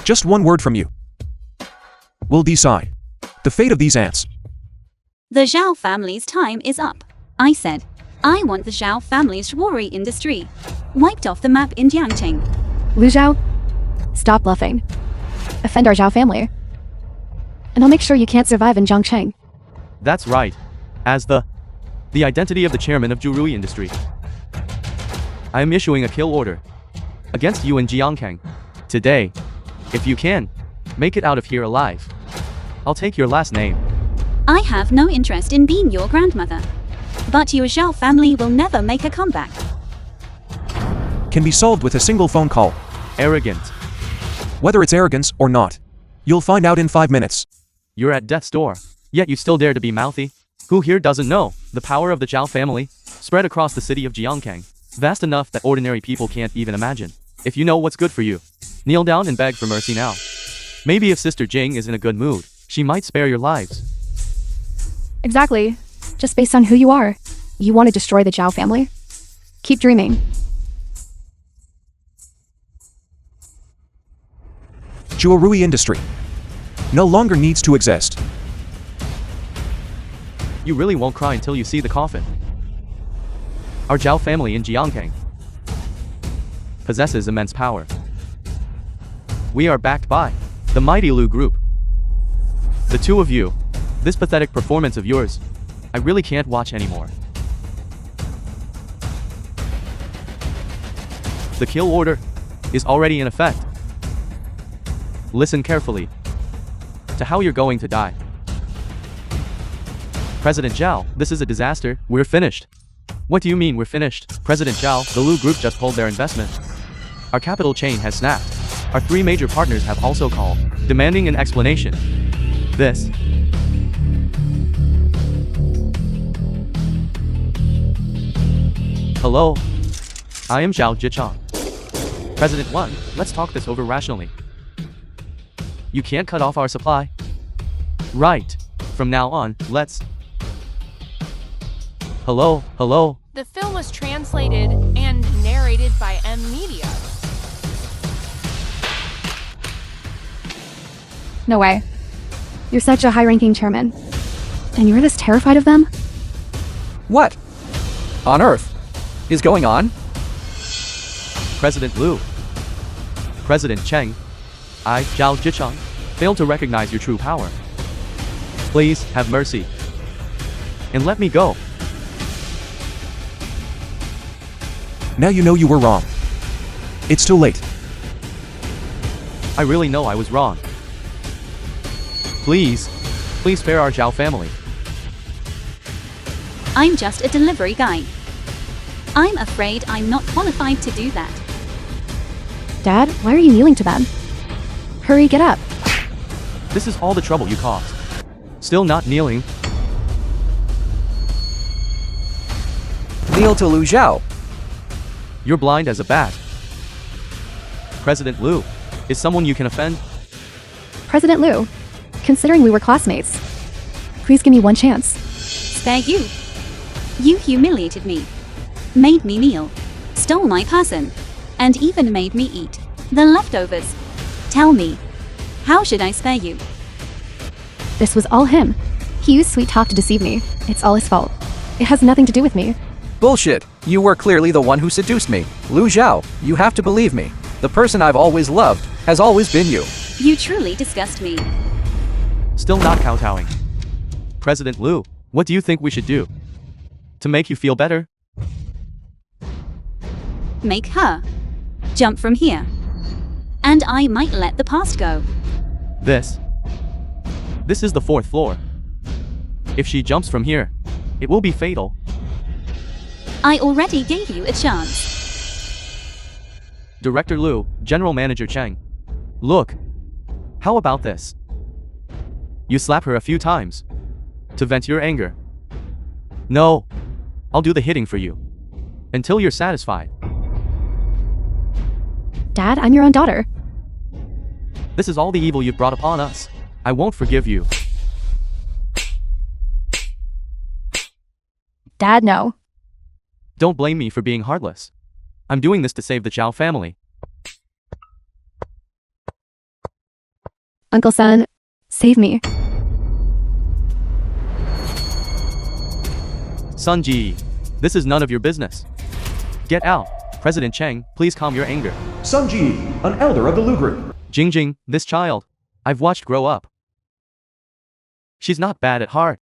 Speaker 3: Just one word from you. We'll decide the fate of these ants.
Speaker 4: The Zhao family's time is up. I said, I want the Zhao family's jewelry industry wiped off the map in Jiangcheng.
Speaker 1: Lu Zhao, stop bluffing. Offend our Zhao family. And I'll make sure you can't survive in Zhangcheng.
Speaker 2: That's right. As the identity of the chairman of jewelry industry, I am issuing a kill order against you in Jiangkang. Today, if you can, make it out of here alive. I'll take your last name.
Speaker 4: I have no interest in being your grandmother. But your Zhao family will never make a comeback.
Speaker 3: Can be solved with a single phone call.
Speaker 2: Arrogant.
Speaker 3: Whether it's arrogance or not, you'll find out in 5 minutes.
Speaker 2: You're at death's door, yet you still dare to be mouthy? Who here doesn't know the power of the Zhao family spread across the city of Jiangkang? Vast enough that ordinary people can't even imagine. If you know what's good for you, kneel down and beg for mercy now. Maybe if Sister Jing is in a good mood, she might spare your lives.
Speaker 1: Exactly. Just based on who you are. You want to destroy the Zhao family? Keep dreaming.
Speaker 3: Jewelry industry no longer needs to exist.
Speaker 2: You really won't cry until you see the coffin. Our Zhao family in Jiangkang possesses immense power. We are backed by the mighty Lu Group. The two of you, this pathetic performance of yours, I really can't watch anymore. The kill order is already in effect. Listen carefully to how you're going to die. President Giao, this is a disaster. We're finished. What do you mean we're finished? President Giao, the Lu Group just pulled their investment. Our capital chain has snapped. Our 3 major partners have also called, demanding an explanation. This. Hello. I am Zhao Jichang. President 1, let's talk this over rationally. You can't cut off our supply. Right. From now on, let's... Hello.
Speaker 6: The film was translated and narrated by M Media.
Speaker 1: No way. You're such a high-ranking chairman. And you're this terrified of them?
Speaker 7: What on earth is going on?
Speaker 2: President Lu. President Cheng. I, Zhao Jichang, fail to recognize your true power. Please, have mercy. And let me go.
Speaker 3: Now you know you were wrong. It's too late.
Speaker 2: I really know I was wrong. Please spare our Zhao family.
Speaker 4: I'm just a delivery guy. I'm afraid I'm not qualified to do that.
Speaker 1: Dad, why are you kneeling to them? Hurry, get up.
Speaker 2: This is all the trouble you caused. Still not kneeling.
Speaker 7: Kneel to Lu Zhao.
Speaker 2: You're blind as a bat. President Lu is someone you can offend.
Speaker 1: President Lu, considering we were classmates, please give me one chance.
Speaker 4: Spare you. You humiliated me, made me kneel, stole my person, and even made me eat the leftovers. Tell me, how should I spare you?
Speaker 1: This was all him. He used sweet talk to deceive me. It's all his fault. It has nothing to do with me.
Speaker 7: Bullshit. You were clearly the one who seduced me. Lu Zhao, you have to believe me. The person I've always loved has always been you.
Speaker 4: You truly disgust me.
Speaker 2: Still not kowtowing. President Lu, what do you think we should do? To make you feel better?
Speaker 4: Make her jump from here. And I might let the past go.
Speaker 2: This is the 4th floor. If she jumps from here, it will be fatal.
Speaker 4: I already gave you a chance.
Speaker 2: Director Lu, General Manager Cheng. Look. How about this? You slap her a few times to vent your anger. No. I'll do the hitting for you. Until you're satisfied.
Speaker 1: Dad, I'm your own daughter.
Speaker 2: This is all the evil you've brought upon us. I won't forgive you.
Speaker 1: Dad, no.
Speaker 2: Don't blame me for being heartless. I'm doing this to save the Zhao family.
Speaker 1: Uncle Son, save me.
Speaker 2: Sun Ji, this is none of your business. Get out. President Cheng, please calm your anger.
Speaker 5: Sun Ji, an elder of the Lu Group.
Speaker 2: Jing, this child, I've watched grow up. She's not bad at heart.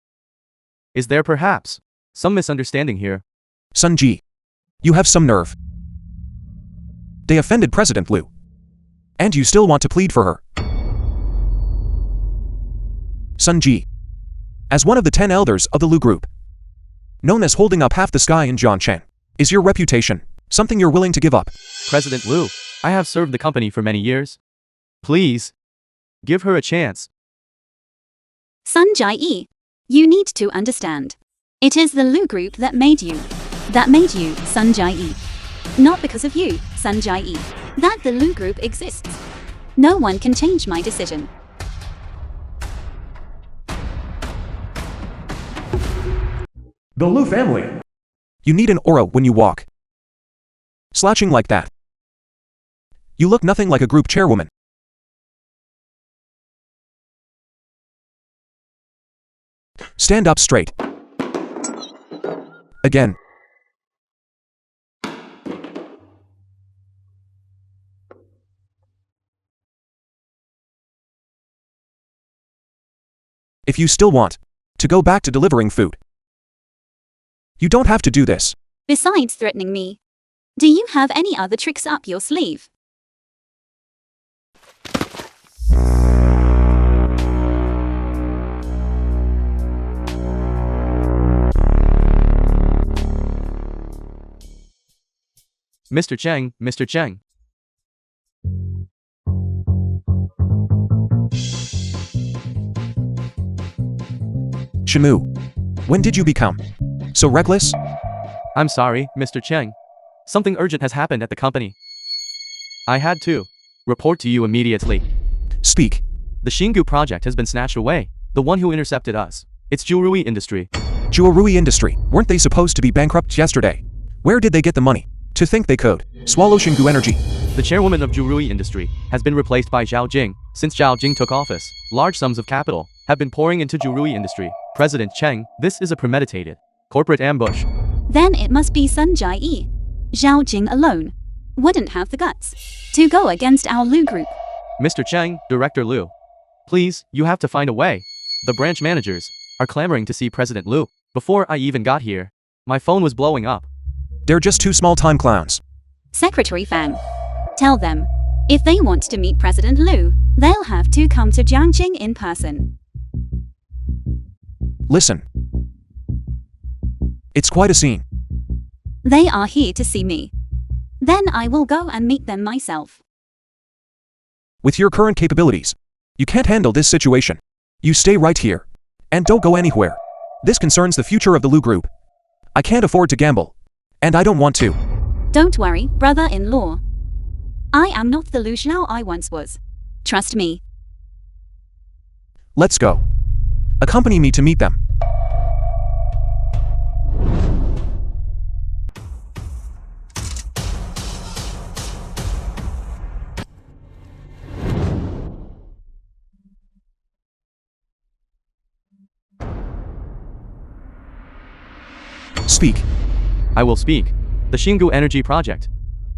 Speaker 2: Is there perhaps some misunderstanding here?
Speaker 3: Sun Ji, you have some nerve. They offended President Lu. And you still want to plead for her. Sun Ji, as one of the 10 elders of the Lu Group, known as holding up half the sky in Zhongchen, is your reputation something you're willing to give up?
Speaker 2: President Lu, I have served the company for many years. Please, give her a chance.
Speaker 4: Sun Jai-yi, you need to understand. It is the Lu Group that made you. That made you, Sun Jai-yi. Not because of you, Sun Jai-yi, that the Lu Group exists. No one can change my decision.
Speaker 5: The Lu family.
Speaker 3: You need an aura when you walk. Slouching like that. You look nothing like a group chairwoman. Stand up straight. Again. If you still want to go back to delivering food, you don't have to do this.
Speaker 4: Besides threatening me, do you have any other tricks up your sleeve?
Speaker 2: Mr. Cheng, Mr. Cheng.
Speaker 3: Shenmue, when did you become so reckless?
Speaker 2: I'm sorry, Mr. Cheng. Something urgent has happened at the company. I had to report to you immediately.
Speaker 3: Speak.
Speaker 2: The Xingu project has been snatched away. The one who intercepted us. It's jewelry industry.
Speaker 3: Jewelry industry, weren't they supposed to be bankrupt yesterday? Where did they get the money? To think they could swallow Xingu Energy.
Speaker 2: The chairwoman of jewelry industry has been replaced by Zhao Jing. Since Zhao Jing took office, large sums of capital have been pouring into jewelry industry. President Cheng, this is a premeditated corporate ambush.
Speaker 4: Then it must be Sun Jai-yi. Zhao Jing alone wouldn't have the guts to go against our Lu group.
Speaker 2: Mr. Cheng, Director Lu. Please, you have to find a way. The branch managers are clamoring to see President Lu. Before I even got here, my phone was blowing up.
Speaker 3: They're just two small-time clowns.
Speaker 4: Secretary Fang, tell them, if they want to meet President Lu, they'll have to come to Jiangxing in person.
Speaker 3: Listen. It's quite a scene.
Speaker 4: They are here to see me. Then I will go and meet them myself.
Speaker 3: With your current capabilities, you can't handle this situation. You stay right here. And don't go anywhere. This concerns the future of the Lu Group. I can't afford to gamble. And I don't want to.
Speaker 4: Don't worry, brother-in-law. I am not the Lu Xiao I once was. Trust me.
Speaker 3: Let's go. Accompany me to meet them. Speak.
Speaker 2: I will speak. The Xingu Energy Project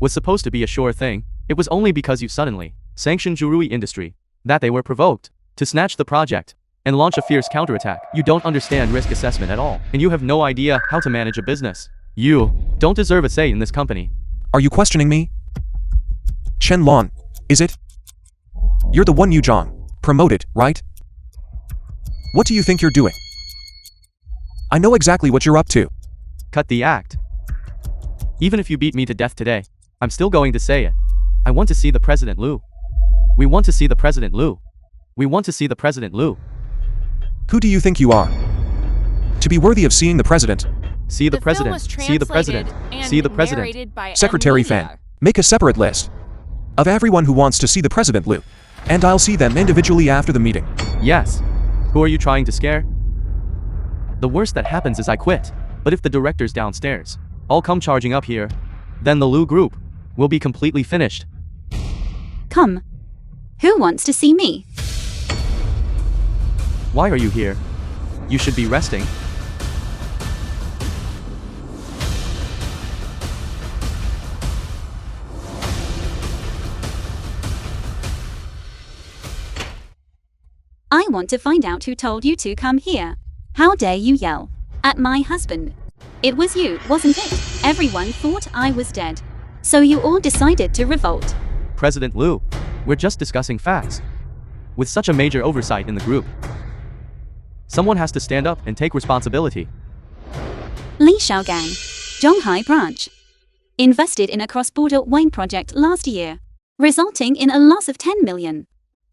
Speaker 2: was supposed to be a sure thing. It was only because you suddenly sanctioned jewelry industry that they were provoked to snatch the project and launch a fierce counterattack. You don't understand risk assessment at all, and you have no idea how to manage a business. You don't deserve a say in this company.
Speaker 3: Are you questioning me? Chen Lon, is it? You're the one Yu Zhang promoted, right? What do you think you're doing? I know exactly what you're up to.
Speaker 2: Cut the act. Even if you beat me to death today, I'm still going to say it. I want to see the President Lu. We want to see the President Lu. We want to see the President Lu.
Speaker 3: Who do you think you are? To be worthy of seeing the President?
Speaker 2: See the
Speaker 6: film
Speaker 2: President.
Speaker 6: was
Speaker 2: See the President.
Speaker 6: translated
Speaker 2: See the
Speaker 6: and
Speaker 2: President.
Speaker 6: narrated by
Speaker 3: Secretary
Speaker 6: M-Media.
Speaker 3: Fan, make a separate list of everyone who wants to see the President Lu. And I'll see them individually after the meeting.
Speaker 2: Yes. Who are you trying to scare? The worst that happens is I quit. But if the directors downstairs all come charging up here, then the Lu Group will be completely finished.
Speaker 4: Come. Who wants to see me?
Speaker 2: Why are you here? You should be resting.
Speaker 4: I want to find out who told you to come here. How dare you yell at my husband? It was you, wasn't it? Everyone thought I was dead. So you all decided to revolt.
Speaker 2: President Lu, we're just discussing facts. With such a major oversight in the group, someone has to stand up and take responsibility.
Speaker 4: Li Xiaogang, Zhonghai branch, invested in a cross-border wine project last year, resulting in a loss of 10 million.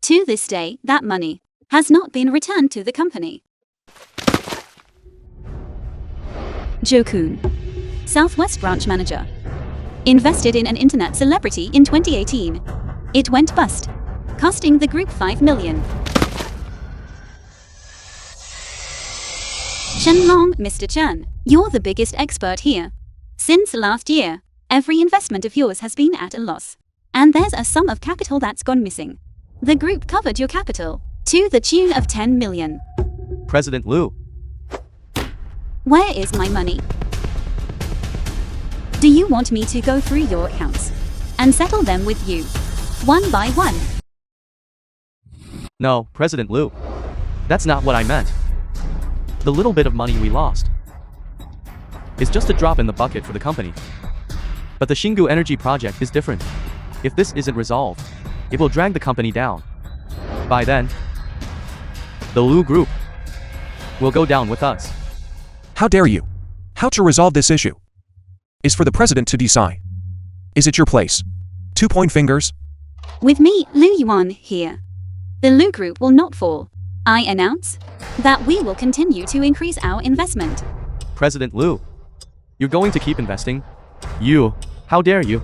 Speaker 4: To this day, that money has not been returned to the company. Zhou Kun, Southwest branch manager, invested in an internet celebrity in 2018. It went bust, costing the group 5 million. Shenlong, Mr. Chen, you're the biggest expert here. Since last year, every investment of yours has been at a loss. And there's a sum of capital that's gone missing. The group covered your capital to the tune of 10 million.
Speaker 2: President Lu,
Speaker 4: Where is my money? Do you want me to go through your accounts and settle them with you, one by one?
Speaker 2: no, President Lu. That's not what I meant. The little bit of money we lost is just a drop in the bucket for the company. But the Xingu Energy Project is different. If this isn't resolved, it will drag the company down. By then, the Lu Group will go down with us.
Speaker 3: How dare you? How to resolve this issue is for the President to decide. Is it your place? 2 fingers?
Speaker 4: With me, Lu Yuan, here. The Lu Group will not fall. I announce that we will continue to increase our investment.
Speaker 2: President Lu, you're going to keep investing? How dare you?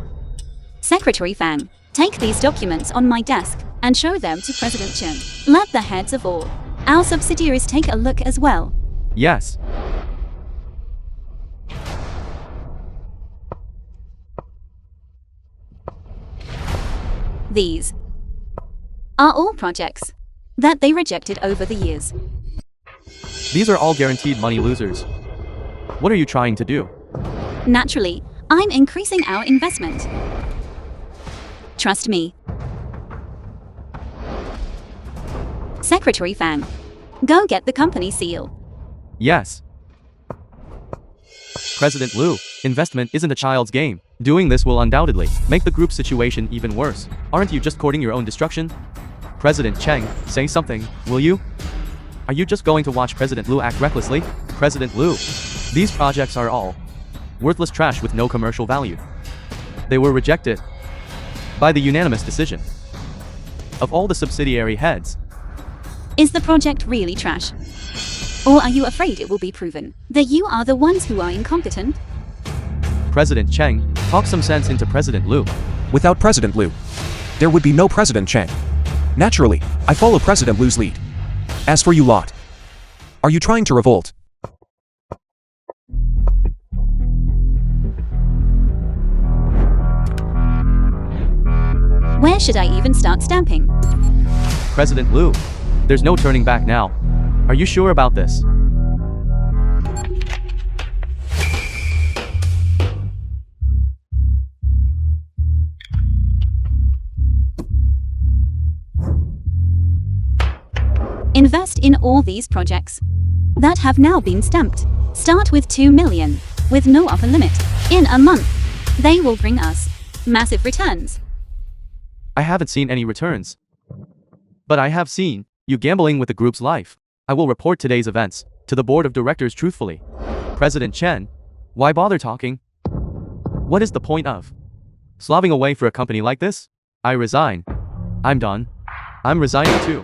Speaker 4: Secretary Fang, take these documents on my desk and show them to President Chen. Let the heads of all our subsidiaries take a look as well.
Speaker 2: Yes.
Speaker 4: These are all projects that they rejected over the years.
Speaker 2: These are all guaranteed money losers. What are you trying to do?
Speaker 4: Naturally, I'm increasing our investment. Trust me. Secretary Fang, go get the company seal.
Speaker 2: Yes. President Lu, investment isn't a child's game. Doing this will undoubtedly make the group's situation even worse. Aren't you just courting your own destruction? President Cheng, say something, will you? Are you just going to watch President Lu act recklessly? President Lu, these projects are all worthless trash with no commercial value. They were rejected by the unanimous decision of all the subsidiary heads.
Speaker 4: Is the project really trash? Or are you afraid it will be proven that you are the ones who are incompetent?
Speaker 2: President Cheng, talk some sense into President Lu.
Speaker 3: Without President Lu, there would be no President Cheng. Naturally, I follow President Lu's lead. As for you lot, are you trying to revolt?
Speaker 4: Where should I even start stamping?
Speaker 2: President Lu, there's no turning back now. Are you sure about this?
Speaker 4: Invest in all these projects that have now been stamped. Start with 2 million, with no upper limit. In a month, they will bring us massive returns.
Speaker 2: I haven't seen any returns. But I have seen you gambling with the group's life. I will report today's events to the board of directors truthfully. President Chen, why bother talking? What is the point of slobbing away for a company like this? I resign. I'm done. I'm resigning too.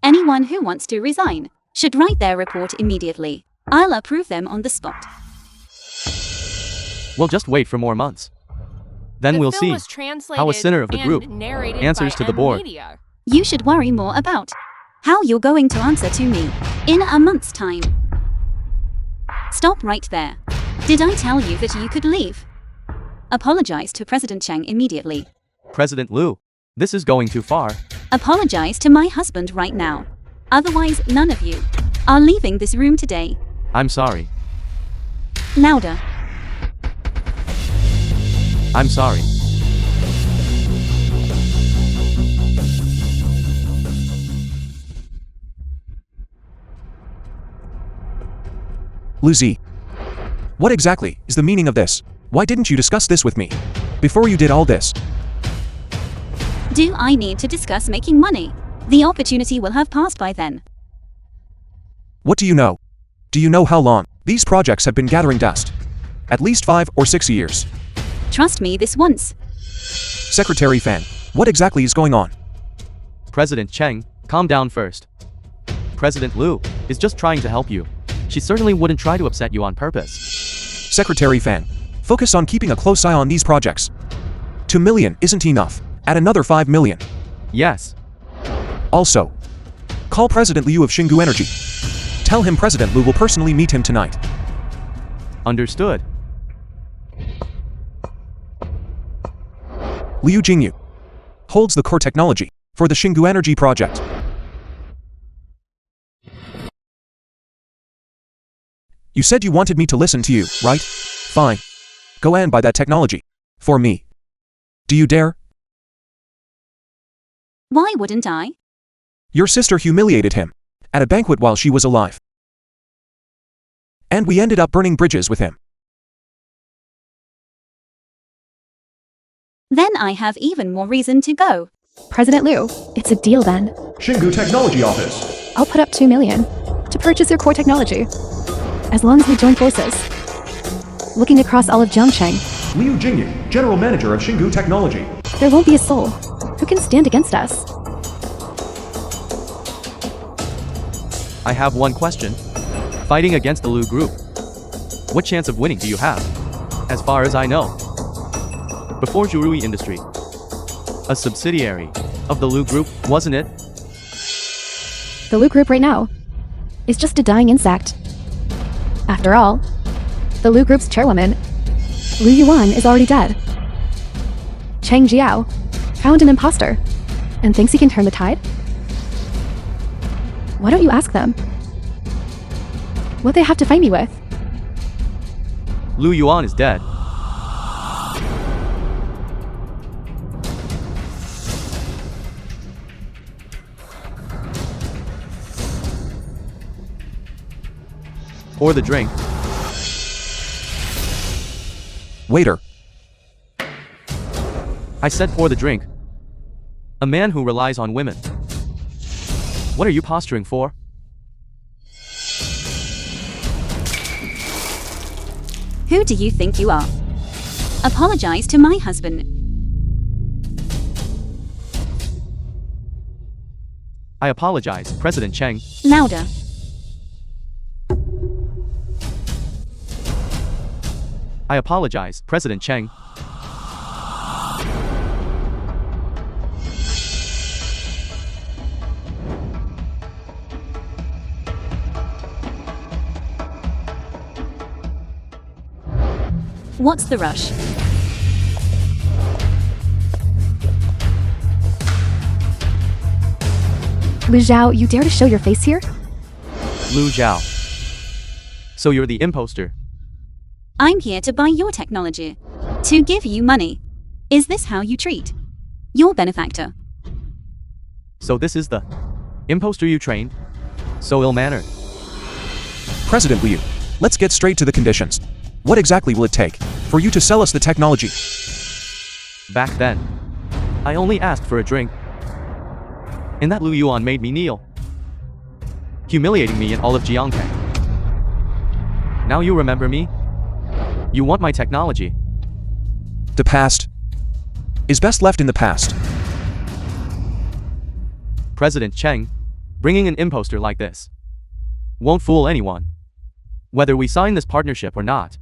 Speaker 4: Anyone who wants to resign should write their report immediately. I'll approve them on the spot.
Speaker 2: We'll just wait for more months. Then
Speaker 6: The
Speaker 2: we'll
Speaker 6: film
Speaker 2: see
Speaker 6: was translated
Speaker 2: how a sinner of the
Speaker 6: and
Speaker 2: group
Speaker 6: narrated
Speaker 2: answers
Speaker 6: by
Speaker 2: to the board.
Speaker 6: Media.
Speaker 4: You should worry more about how you're going to answer to me in a month's time. Stop right there. Did I tell you that you could leave? Apologize to President Chang immediately.
Speaker 2: President Lu, this is going too far.
Speaker 4: Apologize to my husband right now. Otherwise, none of you are leaving this room today.
Speaker 2: I'm sorry.
Speaker 4: Louder.
Speaker 2: I'm sorry.
Speaker 3: Luzi, what exactly is the meaning of this? Why didn't you discuss this with me before you did all this?
Speaker 4: Do I need to discuss making money? The opportunity will have passed by then.
Speaker 3: What do you know? Do you know how long these projects have been gathering dust? At least 5 or 6 years.
Speaker 4: Trust me this once.
Speaker 3: Secretary Fan, what exactly is going on?
Speaker 2: President Cheng, calm down first. President Lu is just trying to help you. She certainly wouldn't try to upset you on purpose.
Speaker 3: Secretary Fan, focus on keeping a close eye on these projects. 2 million isn't enough. Add another 5 million.
Speaker 2: Yes.
Speaker 3: Also, call President Liu of Xingu Energy. Tell him President Lu will personally meet him tonight.
Speaker 2: Understood.
Speaker 3: Liu Jingyu holds the core technology for the Xingu Energy project. You said you wanted me to listen to you, right? Fine. Go and buy that technology. For me. Do you dare?
Speaker 4: Why wouldn't I?
Speaker 3: Your sister humiliated him at a banquet while she was alive. And we ended up burning bridges with him.
Speaker 4: Then I have even more reason to go.
Speaker 1: President Liu, it's a deal then.
Speaker 5: Xingu Technology Office.
Speaker 1: I'll put up 2 million to purchase your core technology. As long as we join forces. Looking across all of Zhongcheng,
Speaker 5: Liu Jingyu. General Manager of Xingu Technology.
Speaker 1: There won't be a soul who can stand against us.
Speaker 2: I have one question. Fighting against the Lu Group. What chance of winning do you have? As far as I know. Before Zhurui Industry. A subsidiary of the Lu Group, wasn't it?
Speaker 1: The Lu Group right now is just a dying insect. After all, the Lu Group's chairwoman, Lu Yuan, is already dead. Cheng Jiao found an imposter and thinks he can turn the tide? Why don't you ask them what they have to fight me with?
Speaker 2: Lu Yuan is dead. Pour the drink.
Speaker 3: Waiter.
Speaker 2: I said pour the drink. A man who relies on women. What are you posturing for?
Speaker 4: Who do you think you are? Apologize to my husband.
Speaker 2: I apologize, President Cheng.
Speaker 4: Louder.
Speaker 2: I apologize, President Cheng.
Speaker 4: What's the rush?
Speaker 1: Lu Zhao, you dare to show your face here?
Speaker 2: Lu Zhao. So you're the imposter.
Speaker 4: I'm here to buy your technology. To give you money. Is this how you treat your benefactor?
Speaker 2: So this is the imposter you trained? So ill-mannered.
Speaker 3: President Liu, let's get straight to the conditions. What exactly will it take for you to sell us the technology?
Speaker 2: Back then, I only asked for a drink. And that Lu Yuan made me kneel, humiliating me in all of Jiangkai. Now you remember me? You want my technology.
Speaker 3: The past is best left in the past.
Speaker 2: President Cheng, bringing an imposter like this won't fool anyone. Whether we sign this partnership or not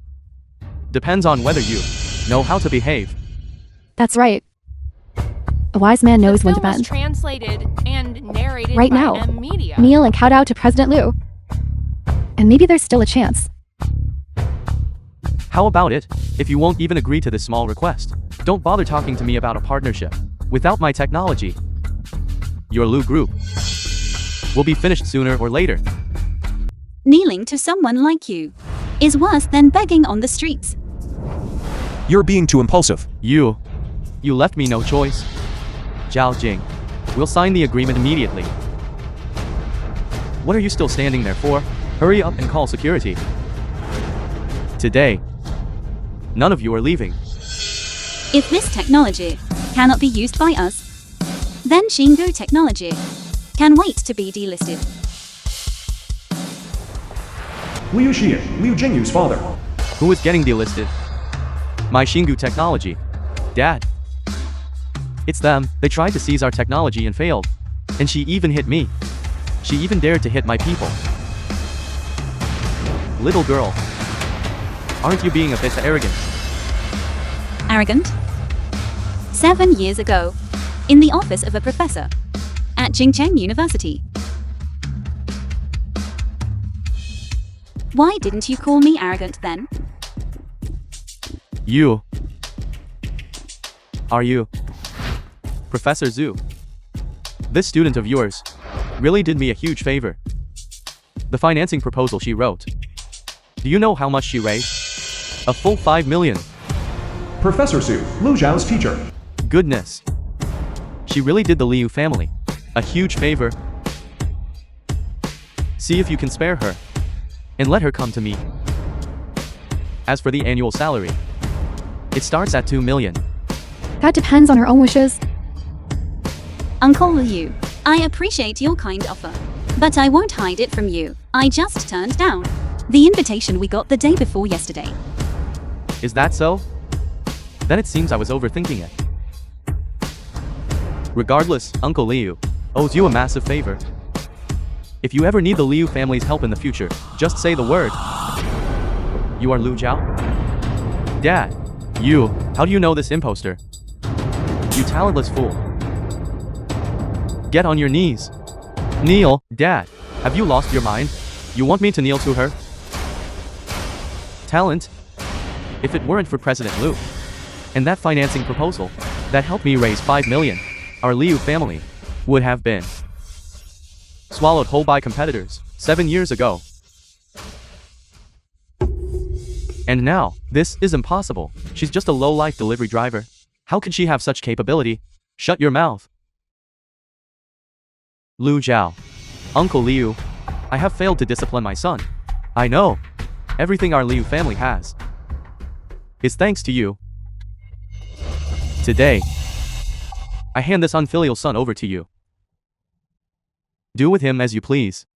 Speaker 2: depends on whether you know how to behave.
Speaker 1: That's right. A wise man knows when to
Speaker 6: film was
Speaker 1: bend.
Speaker 6: translated and narrated
Speaker 1: Right
Speaker 6: by
Speaker 1: now,
Speaker 6: M Media.
Speaker 1: kneel and kowtow to President Liu. And maybe there's still a chance.
Speaker 2: How about it, if you won't even agree to this small request? Don't bother talking to me about a partnership without my technology. Your Lu Group will be finished sooner or later.
Speaker 4: Kneeling to someone like you is worse than begging on the streets.
Speaker 3: You're being too impulsive.
Speaker 2: You left me no choice. Zhao Jing, we'll sign the agreement immediately. What are you still standing there for? Hurry up and call security. Today, none of you are leaving.
Speaker 4: If this technology cannot be used by us, then Xingu Technology can wait to be delisted.
Speaker 5: Liu Xian, Liu Jingyu's father.
Speaker 2: Who is getting delisted? My Xingu Technology. Dad. It's them. They tried to seize our technology and failed. And she even hit me. She even dared to hit my people. Little girl, aren't you being a bit arrogant?
Speaker 4: Arrogant? 7 years ago, in the office of a professor at Jingcheng University. Why didn't you call me arrogant then?
Speaker 2: You. Are you Professor Zhu? This student of yours really did me a huge favor. The financing proposal she wrote. Do you know how much she raised? A full 5 million.
Speaker 5: Professor Su, Lu Zhao's teacher.
Speaker 2: Goodness. She really did the Liu family a huge favor. See if you can spare her and let her come to me. As for the annual salary, it starts at 2 million.
Speaker 1: That depends on her own wishes.
Speaker 4: Uncle Liu, I appreciate your kind offer, but I won't hide it from you. I just turned down the invitation we got the day before yesterday.
Speaker 2: Is that so? Then it seems I was overthinking it. Regardless, Uncle Liu owes you a massive favor. If you ever need the Liu family's help in the future, just say the word. You are Lu Zhao? Dad. How do you know this imposter? You talentless fool. Get on your knees. Kneel. Dad, have you lost your mind? You want me to kneel to her? Talent? If it weren't for President Liu and that financing proposal that helped me raise 5 million, our Liu family would have been swallowed whole by competitors 7 years ago. And now, this is impossible. She's just a low-life delivery driver. How could she have such capability? Shut your mouth. Lu Zhao. Uncle Liu. I have failed to discipline my son. I know. Everything our Liu family has is thanks to you. Today, I hand this unfilial son over to you. Do with him as you please.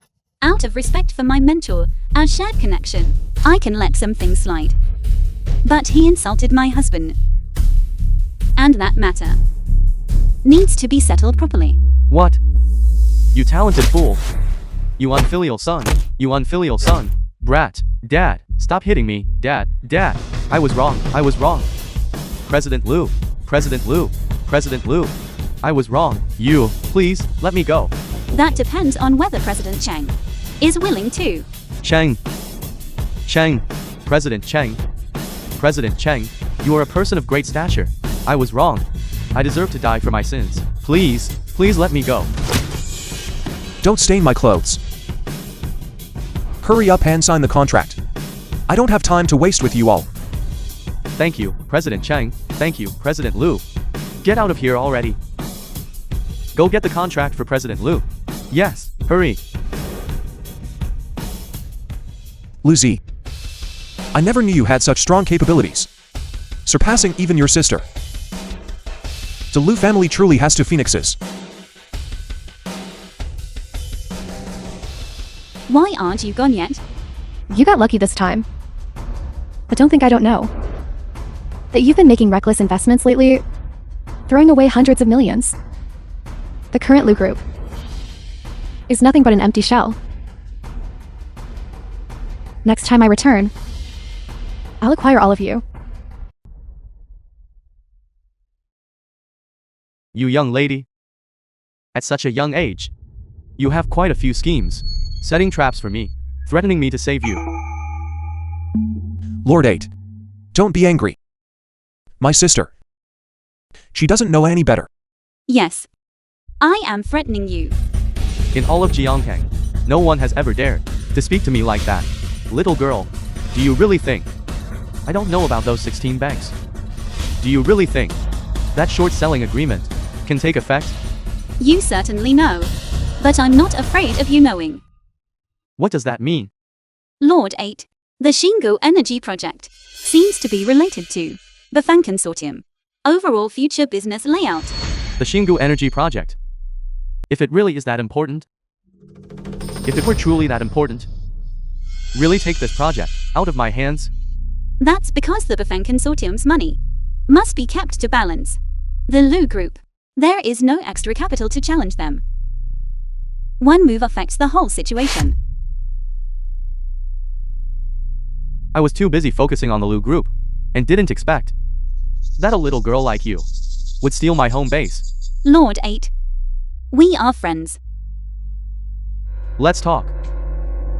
Speaker 4: Out of respect for my mentor, our shared connection, I can let some things slide. But he insulted my husband. And that matter needs to be settled properly.
Speaker 2: What? You talented fool. You unfilial son. You unfilial son. Brat. Dad, stop hitting me. Dad. I was wrong. President Liu. I was wrong. Please, let me go.
Speaker 4: That depends on whether President Chang is willing to.
Speaker 2: Chang. President Chang, you are a person of great stature. I was wrong. I deserve to die for my sins. Please let me go.
Speaker 3: Don't stain my clothes. Hurry up and sign the contract. I don't have time to waste with you all.
Speaker 2: Thank you, President Chang. Thank you, President Liu. Get out of here already. Go get the contract for President Liu. Yes, hurry.
Speaker 3: Lu Zi. I never knew you had such strong capabilities, surpassing even your sister. The Liu family truly has two phoenixes.
Speaker 4: Why aren't you gone yet?
Speaker 1: You got lucky this time. But don't think I don't know that you've been making reckless investments lately, throwing away hundreds of millions. The current Lu Group is nothing but an empty shell. Next time I return, I'll acquire all of you.
Speaker 2: You young lady. At such a young age, you have quite a few schemes, setting traps for me, threatening me to save you.
Speaker 3: Lord 8. Don't be angry. My sister. She doesn't know any better.
Speaker 4: Yes. I am threatening you.
Speaker 2: In all of Jiangkang, no one has ever dared to speak to me like that. Little girl, do you really think I don't know about those 16 banks? Do you really think that short selling agreement can take effect?
Speaker 4: You certainly know. But I'm not afraid of you knowing.
Speaker 2: What does that mean?
Speaker 4: Lord 8. The Xingu Energy Project seems to be related to the Fan Consortium. Overall future business layout.
Speaker 2: The Xingu Energy Project. If it really is that important, if it were truly that important, really take this project out of my hands?
Speaker 4: That's because the Fan Consortium's money must be kept to balance the Lu Group. There is no extra capital to challenge them. One move affects the whole situation.
Speaker 2: I was too busy focusing on the Lu Group and didn't expect that a little girl like you would steal my home base.
Speaker 4: Lord 8. We are friends.
Speaker 2: Let's talk.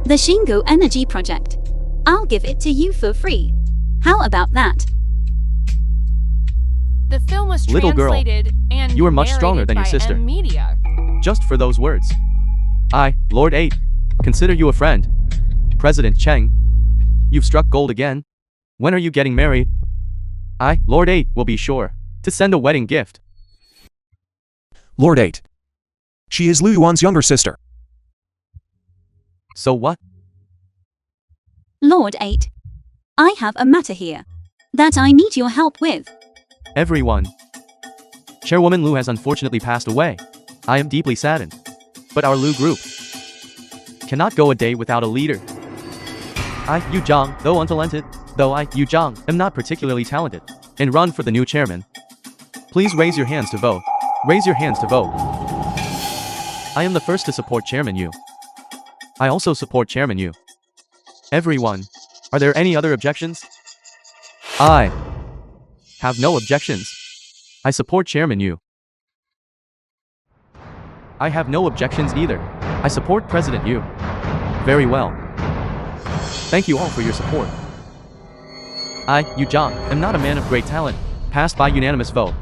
Speaker 4: The Xingu Energy Project. I'll give it to you for free. How about that?
Speaker 6: The film was
Speaker 2: Little girl,
Speaker 6: translated and
Speaker 2: you are much stronger
Speaker 6: narrated
Speaker 2: than your
Speaker 6: by
Speaker 2: sister.
Speaker 6: Media.
Speaker 2: Just for those words, I, Lord 8, consider you a friend. President Cheng, you've struck gold again. When are you getting married? I, Lord 8, will be sure to send a wedding gift.
Speaker 3: Lord 8. She is Lu Yuan's younger sister.
Speaker 2: So what?
Speaker 4: Lord 8. I have a matter here that I need your help with.
Speaker 2: Everyone. Chairwoman Lu has unfortunately passed away. I am deeply saddened. But our Lu Group cannot go a day without a leader. I, Yu Zhang, though untalented, am not particularly talented, and run for the new chairman. Please raise your hands to vote. Raise your hands to vote. I am the first to support Chairman Yu. I also support Chairman Yu. Everyone, are there any other objections? I have no objections. I support Chairman Yu. I have no objections either. I support President Yu. Very well. Thank you all for your support. I, Yu Zhang, am not a man of great talent, passed by unanimous vote.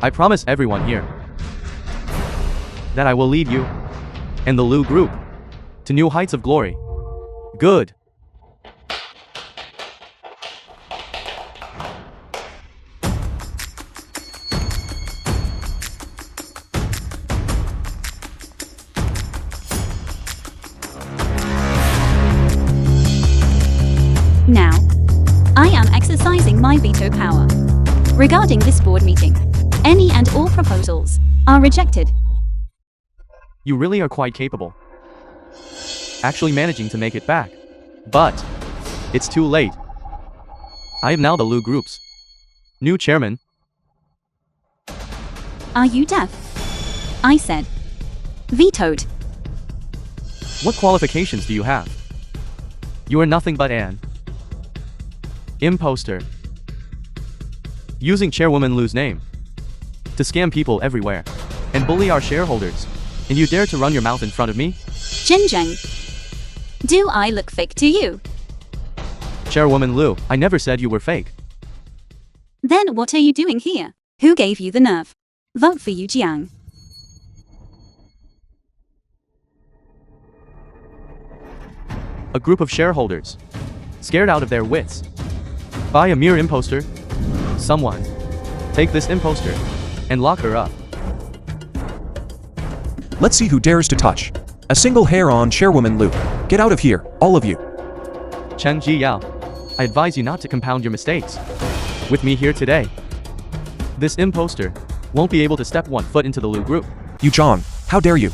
Speaker 2: I promise everyone here that I will lead you and the Lu Group to new heights of glory. Good.
Speaker 4: Now, I am exercising my veto power. Regarding this board meeting, any and all proposals are rejected.
Speaker 2: You really are quite capable. Actually managing to make it back. But it's too late. I am now the Lu Group's new chairman.
Speaker 4: Are you deaf? I said. Vetoed.
Speaker 2: What qualifications do you have? You are nothing but an imposter. Using Chairwoman Lu's name to scam people everywhere and bully our shareholders. And you dare to run your mouth in front of me?
Speaker 4: Jinjeng. Do I look fake to you?
Speaker 2: Chairwoman Lu, I never said you were fake.
Speaker 4: Then what are you doing here? Who gave you the nerve? Vote for Yu Jiang.
Speaker 2: A group of shareholders, scared out of their wits by a mere imposter. Someone, take this imposter and lock her up.
Speaker 3: Let's see who dares to touch a single hair on Chairwoman Lu. Get out of here, all of you.
Speaker 2: Chen Ji Yao, I advise you not to compound your mistakes with me here today. This imposter won't be able to step one foot into the Lu Group.
Speaker 3: You John, how dare you?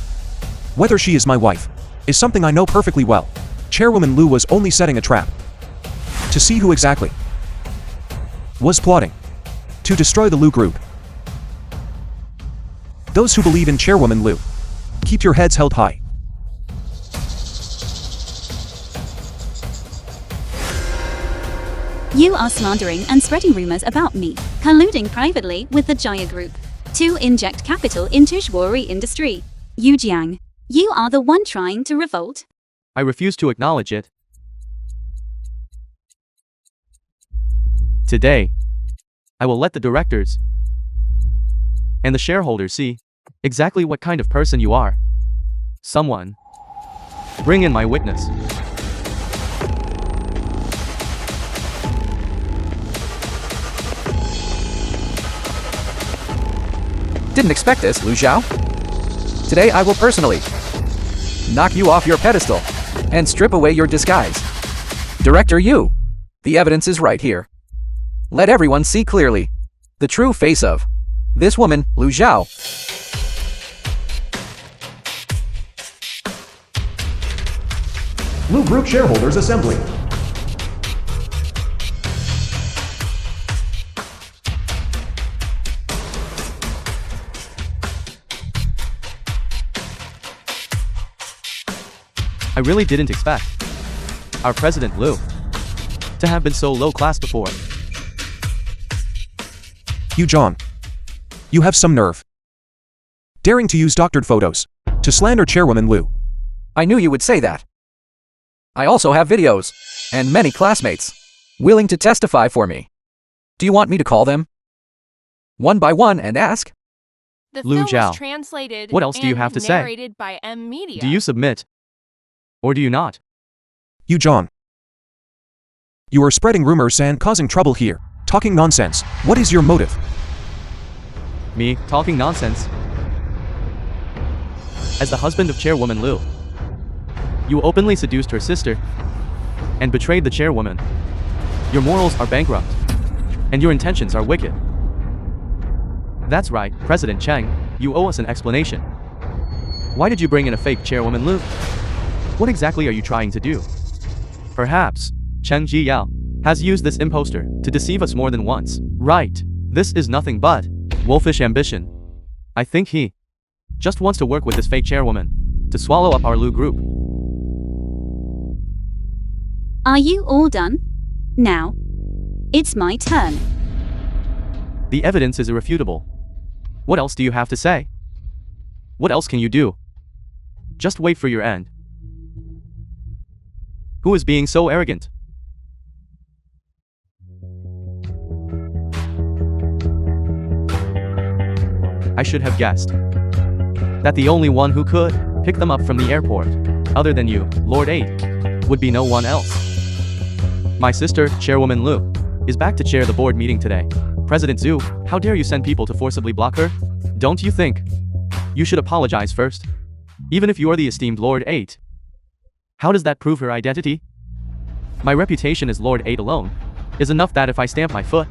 Speaker 3: Whether she is my wife is something I know perfectly well. Chairwoman Lu was only setting a trap to see who exactly was plotting to destroy the Lu Group. Those who believe in Chairwoman Lu, keep your heads held high.
Speaker 4: You are slandering and spreading rumors about me, colluding privately with the Jaya Group to inject capital into jewelry industry. Yu Jiang, you are the one trying to revolt.
Speaker 2: I refuse to acknowledge it. Today, I will let the directors and the shareholders see exactly what kind of person you are. Someone, bring in my witness.
Speaker 7: Didn't expect this, Lu Zhao. Today I will personally knock you off your pedestal and strip away your disguise. Director Yu, the evidence is right here. Let everyone see clearly the true face of this woman, Lu Zhao.
Speaker 5: Lu Group Shareholders Assembly.
Speaker 2: I really didn't expect our President Lu to have been so low class before.
Speaker 3: You John, you have some nerve. Daring to use doctored photos to slander Chairwoman Lu.
Speaker 7: I knew you would say that. I also have videos and many classmates willing to testify for me. Do you want me to call them one by one and ask?
Speaker 6: The
Speaker 2: Lu
Speaker 6: film
Speaker 2: Zhao,
Speaker 6: was translated
Speaker 2: what else do you
Speaker 6: and
Speaker 2: have to say?
Speaker 6: narrated by M Media.
Speaker 2: Do you submit? Or do you not?
Speaker 3: You John, you are spreading rumors and causing trouble here, talking nonsense. What is your motive?
Speaker 2: Me, talking nonsense? As the husband of Chairwoman Lu, you openly seduced her sister and betrayed the chairwoman. Your morals are bankrupt, and your intentions are wicked. That's right, President Cheng, you owe us an explanation. Why did you bring in a fake Chairwoman Lu? What exactly are you trying to do? Perhaps Chen Ji Yao has used this imposter to deceive us more than once. Right. This is nothing but wolfish ambition. I think he just wants to work with this fake chairwoman to swallow up our Lu group.
Speaker 4: Are you all done? Now, it's my turn.
Speaker 2: The evidence is irrefutable. What else do you have to say? What else can you do? Just wait for your end. Who is being so arrogant? I should have guessed that the only one who could pick them up from the airport, other than you, Lord 8, would be no one else. My sister, Chairwoman Lu, is back to chair the board meeting today. President Zhu, how dare you send people to forcibly block her? Don't you think you should apologize first? Even if you're the esteemed Lord 8. How does that prove her identity? My reputation as Lord 8 alone is enough that if I stamp my foot,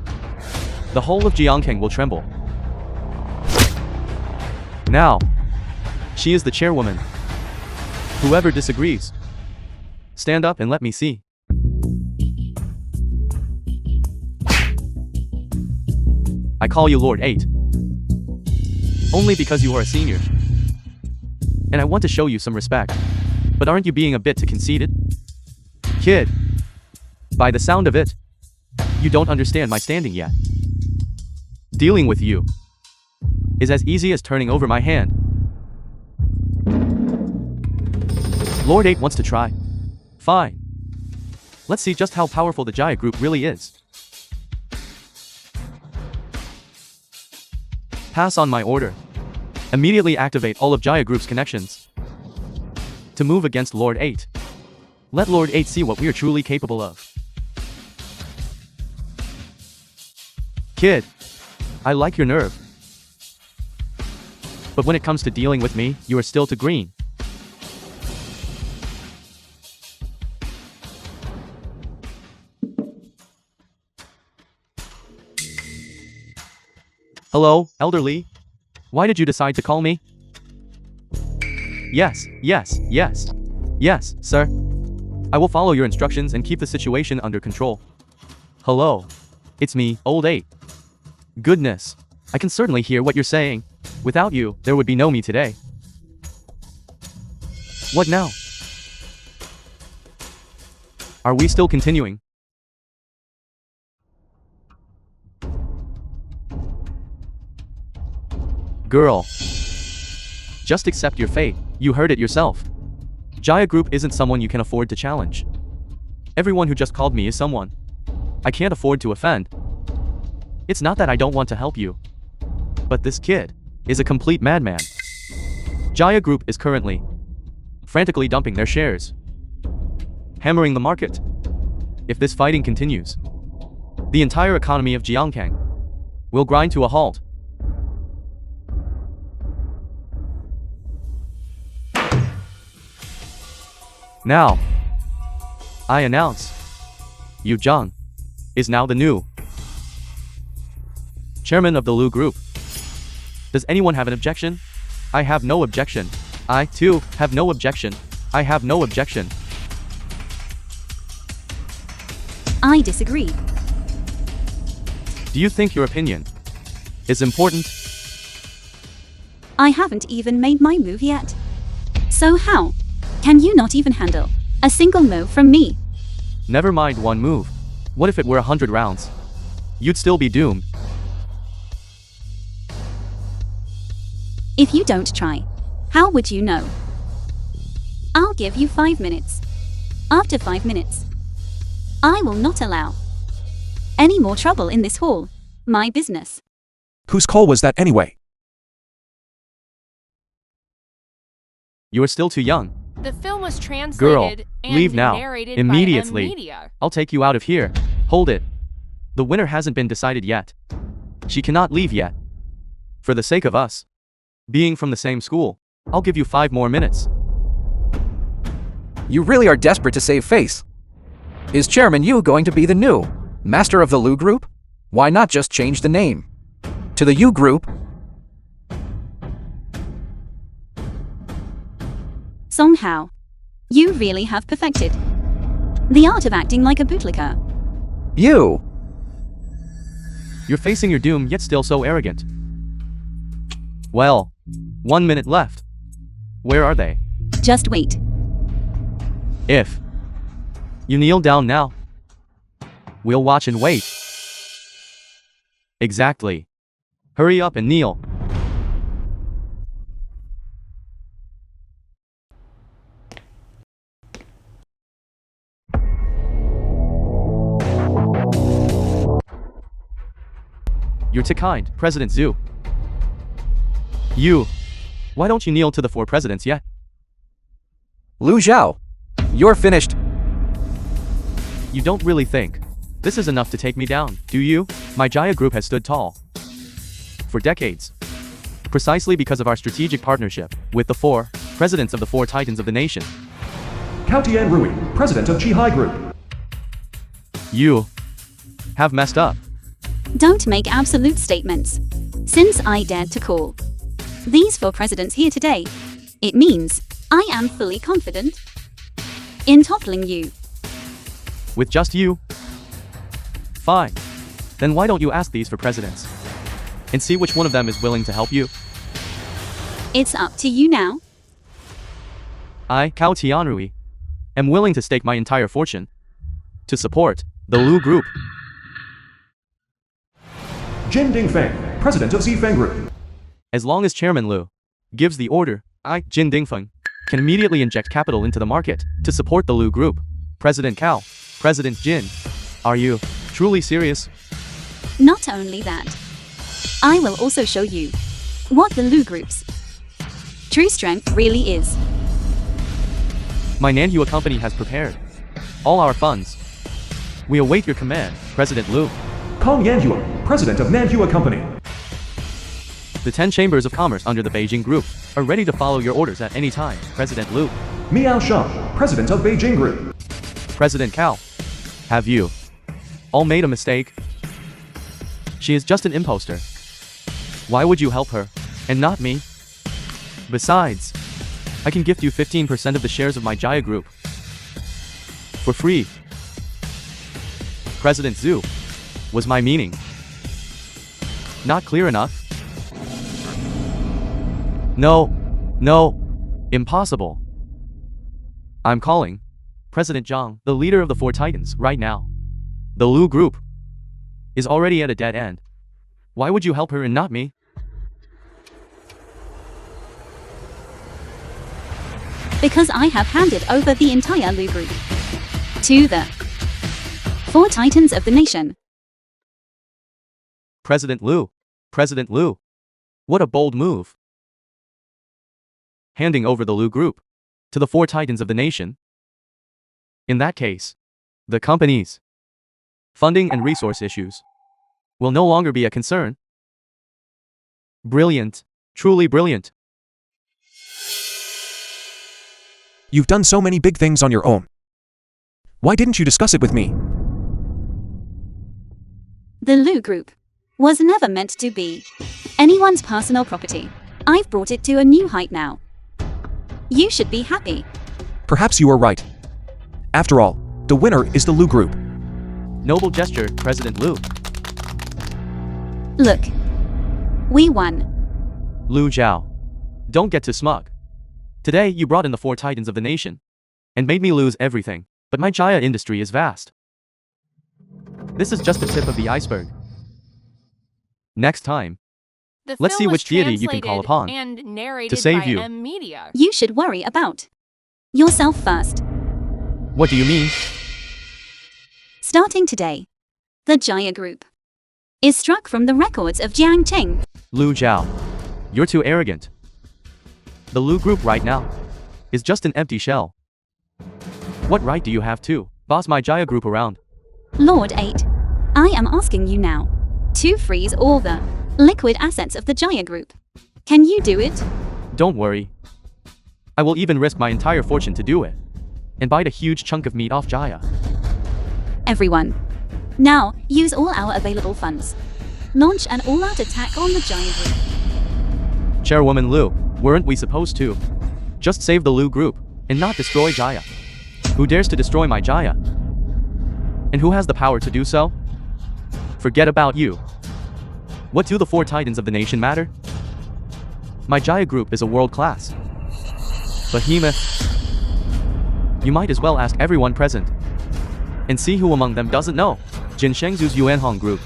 Speaker 2: the whole of Jiangkang will tremble. Now, she is the chairwoman. Whoever disagrees, stand up and let me see. I call you Lord 8 only because you are a senior, and I want to show you some respect. But aren't you being a bit too conceited? Kid, by the sound of it, you don't understand my standing yet. Dealing with you is as easy as turning over my hand. Lord 8 wants to try. Fine. Let's see just how powerful the Jaya group really is. Pass on my order. Immediately activate all of Jaya group's connections to move against Lord 8. Let Lord 8 see what we are truly capable of. Kid, I like your nerve. But when it comes to dealing with me, you are still too green. Hello, elderly? Why did you decide to call me? Yes, sir. I will follow your instructions and keep the situation under control. Hello. It's me, Old 8. Goodness. I can certainly hear what you're saying. Without you, there would be no me today. What now? Are we still continuing? Girl. Just accept your fate. You heard it yourself. Jaya Group isn't someone you can afford to challenge. Everyone who just called me is someone I can't afford to offend. It's not that I don't want to help you, but this kid is a complete madman. Jaya Group is currently frantically dumping their shares, hammering the market. If this fighting continues, the entire economy of Jiangkang will grind to a halt. Now, I announce, Yu Zhang is now the new chairman of the Lu Group. Does anyone have an objection? I have no objection. I, too, have no objection. I have no objection.
Speaker 4: I disagree.
Speaker 2: Do you think your opinion is important?
Speaker 4: I haven't even made my move yet. So how can you not even handle a single move from me?
Speaker 2: Never mind one move. What if it were 100 rounds? You'd still be doomed.
Speaker 4: If you don't try, how would you know? I'll give you 5 minutes. After 5 minutes, I will not allow any more trouble in this hall. My business.
Speaker 3: Whose call was that anyway?
Speaker 2: You are still too young.
Speaker 6: The film was
Speaker 2: Girl,
Speaker 6: translated and
Speaker 2: leave now.
Speaker 6: narrated
Speaker 2: Immediately.
Speaker 6: by M-Media.
Speaker 2: I'll take you out of here. Hold it. The winner hasn't been decided yet. She cannot leave yet. For the sake of us being from the same school, I'll give you 5 more minutes.
Speaker 7: You really are desperate to save face. Is Chairman Yu going to be the new master of the Lu Group? Why not just change the name to the Yu Group?
Speaker 4: Somehow, you really have perfected the art of acting like a bootlicker.
Speaker 7: You!
Speaker 2: You're facing your doom yet still so arrogant. Well, 1 minute left. Where are they?
Speaker 4: Just wait.
Speaker 2: If you kneel down now, we'll watch and wait. Exactly. Hurry up and kneel. You're too kind, President Zhu. Why don't you kneel to the 4 presidents yet?
Speaker 7: Lu Zhao, you're finished.
Speaker 2: You don't really think this is enough to take me down, do you? My Jaya group has stood tall for decades, precisely because of our strategic partnership with the 4 presidents of the 4 titans of the nation.
Speaker 5: Cao Tianrui, president of Jihai Group.
Speaker 2: You have messed up.
Speaker 4: Don't make absolute statements. Since I dared to call these 4 presidents here today, it means I am fully confident in toppling you.
Speaker 2: With just you? Fine. Then why don't you ask these 4 presidents and see which one of them is willing to help you?
Speaker 4: It's up to you now.
Speaker 2: I, Cao Tianrui, am willing to stake my entire fortune to support the Lu Group.
Speaker 5: Jin Dingfeng, president of Zifeng Group.
Speaker 2: As long as Chairman Lu gives the order, I, Jin Dingfeng, can immediately inject capital into the market to support the Lu Group. President Cao, President Jin, are you truly serious?
Speaker 4: Not only that, I will also show you what the Lu Group's true strength really is.
Speaker 2: My Nanhua company has prepared all our funds. We await your command, President Lu.
Speaker 5: Kong Yanhua, president of Nanhua Company.
Speaker 2: The 10 chambers of commerce under the Beijing Group are ready to follow your orders at any time, President Lu.
Speaker 5: Miao Shang, president of Beijing Group.
Speaker 2: President Cao, have you all made a mistake? She is just an imposter. Why would you help her, and not me? Besides, I can gift you 15% of the shares of my Jaya Group for free. President Zhu was my meaning. Not clear enough? No, impossible. I'm calling President Zhang, the leader of the 4 titans, right now. The Lu Group is already at a dead end. Why would you help her and not me?
Speaker 4: Because I have handed over the entire Lu Group to the 4 titans of the nation.
Speaker 2: President Lu, what a bold move. Handing over the Lu Group to the 4 titans of the nation. In that case, the company's funding and resource issues will no longer be a concern. Brilliant, truly brilliant.
Speaker 3: You've done so many big things on your own. Why didn't you discuss it with me?
Speaker 4: The Lu Group was never meant to be anyone's personal property. I've brought it to a new height now. You should be happy.
Speaker 3: Perhaps you are right. After all, the winner is the Lu Group.
Speaker 2: Noble gesture, President Lu.
Speaker 4: Look, we won.
Speaker 2: Lu Zhao, don't get too smug. Today you brought in the 4 titans of the nation and made me lose everything, but my Jaya industry is vast. This is just the tip of the iceberg. Next time,
Speaker 6: The
Speaker 2: let's
Speaker 6: film
Speaker 2: see
Speaker 6: was
Speaker 2: which deity you can call
Speaker 6: translated
Speaker 2: upon
Speaker 6: and narrated
Speaker 2: to save
Speaker 6: by
Speaker 2: you.
Speaker 6: Media.
Speaker 4: You should worry about yourself first.
Speaker 2: What do you mean?
Speaker 4: Starting today, the Jaya Group is struck from the records of Jiangcheng.
Speaker 2: Lu Zhao, you're too arrogant. The Lu Group right now is just an empty shell. What right do you have to boss my Jaya Group around?
Speaker 4: Lord 8, I am asking you now to freeze all the liquid assets of the Jaya Group. Can you do it?
Speaker 2: Don't worry. I will even risk my entire fortune to do it and bite a huge chunk of meat off Jaya.
Speaker 4: Everyone, now use all our available funds. Launch an all-out attack on the Jaya Group.
Speaker 2: Chairwoman Lu, weren't we supposed to just save the Lu Group and not destroy Jaya? Who dares to destroy my Jaya? And who has the power to do so? Forget about you. What do the 4 titans of the nation matter? My Jaya group is a world-class behemoth. You might as well ask everyone present and see who among them doesn't know. Jin Shengzu's Yuanhong group.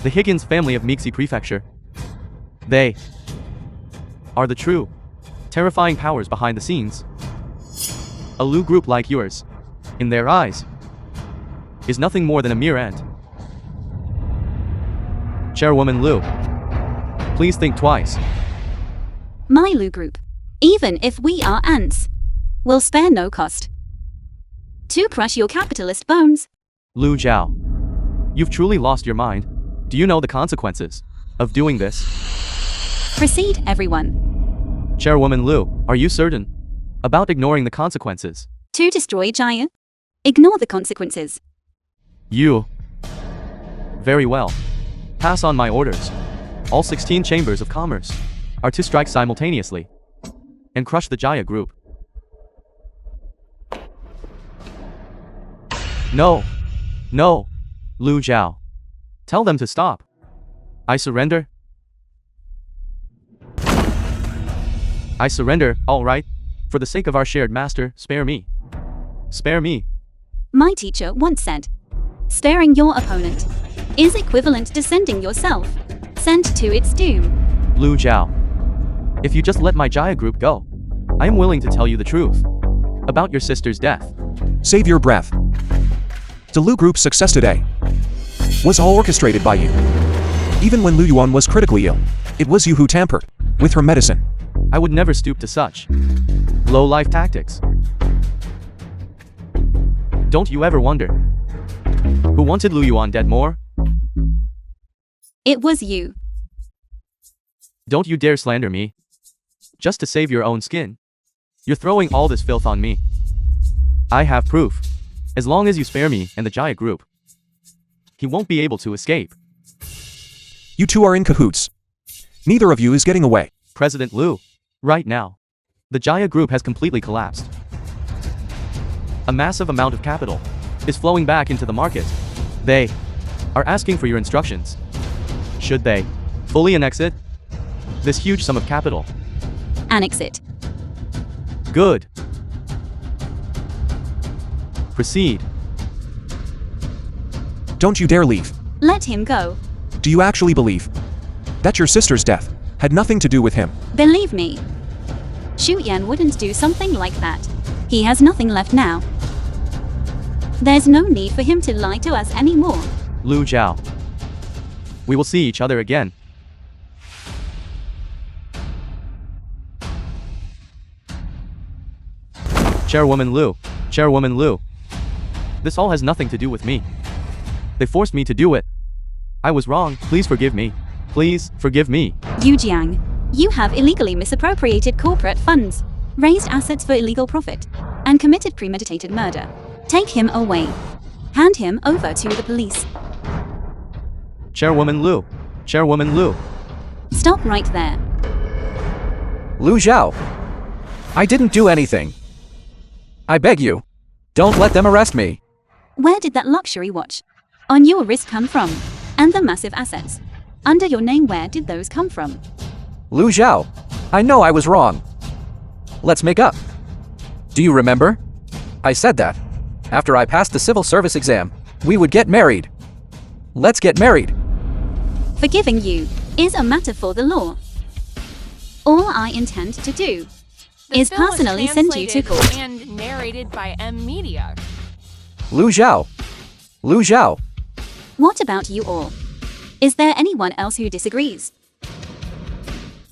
Speaker 2: The Higgins family of Mixi Prefecture. They are the true, terrifying powers behind the scenes. A Lu group like yours, in their eyes, is nothing more than a mere ant. Chairwoman Lu, please think twice.
Speaker 4: My Lu group, even if we are ants, will spare no cost to crush your capitalist bones.
Speaker 2: Lu Zhao, you've truly lost your mind. Do you know the consequences of doing this?
Speaker 4: Proceed, everyone.
Speaker 2: Chairwoman Lu, are you certain about ignoring the consequences?
Speaker 4: To destroy Jaya? Ignore the consequences.
Speaker 2: You. Very well. Pass on my orders. All 16 chambers of commerce are to strike simultaneously and crush the Jaya group. No. No. Lu Zhao. Tell them to stop. I surrender. I surrender, all right. For the sake of our shared master, spare me. Spare me.
Speaker 4: My teacher once said, sparing your opponent is equivalent to sending yourself sent to its doom.
Speaker 2: Lu Zhao. If you just let my Jaya group go, I am willing to tell you the truth about your sister's death.
Speaker 3: Save your breath. The Lu group's success today was all orchestrated by you. Even when Lu Yuan was critically ill, it was you who tampered with her medicine.
Speaker 2: I would never stoop to such low-life tactics. Don't you ever wonder who wanted Lu Yuan dead more?
Speaker 4: It was you.
Speaker 2: Don't you dare slander me. Just to save your own skin. You're throwing all this filth on me. I have proof. As long as you spare me and the Jaya group, he won't be able to escape.
Speaker 3: You two are in cahoots. Neither of you is getting away.
Speaker 2: President Lu, right now, the Jaya group has completely collapsed. A massive amount of capital is flowing back into the market. They are asking for your instructions. Should they fully annex it? This huge sum of capital.
Speaker 4: Annex it.
Speaker 2: Good. Proceed.
Speaker 3: Don't you dare leave.
Speaker 4: Let him go.
Speaker 3: Do you actually believe that your sister's death had nothing to do with him?
Speaker 4: Believe me, Shu Yan wouldn't do something like that. He has nothing left now. There's no need for him to lie to us anymore.
Speaker 2: Lu Zhao. We will see each other again. Chairwoman Lu. Chairwoman Lu. This all has nothing to do with me. They forced me to do it. I was wrong. Please forgive me. Please forgive me.
Speaker 4: Yu Jiang, you have illegally misappropriated corporate funds, raised assets for illegal profit, and committed premeditated murder. Take him away. Hand him over to the police.
Speaker 2: Chairwoman Lu. Chairwoman Lu.
Speaker 4: Stop right there.
Speaker 7: Lu Zhao. I didn't do anything. I beg you, don't let them arrest me.
Speaker 4: Where did that luxury watch on your wrist come from? And the massive assets under your name, where did those come from?
Speaker 7: Lu Zhao, I know I was wrong. Let's make up. Do you remember? I said that after I passed the civil service exam, we would get married. Let's get married.
Speaker 4: Forgiving you is a matter for the law. All I intend to do
Speaker 6: The
Speaker 4: is
Speaker 6: film was
Speaker 4: personally send you to
Speaker 6: translated
Speaker 4: court.
Speaker 6: and narrated by Media.
Speaker 7: Lu Zhao. Lu Zhao.
Speaker 4: What about you all? Is there anyone else who disagrees?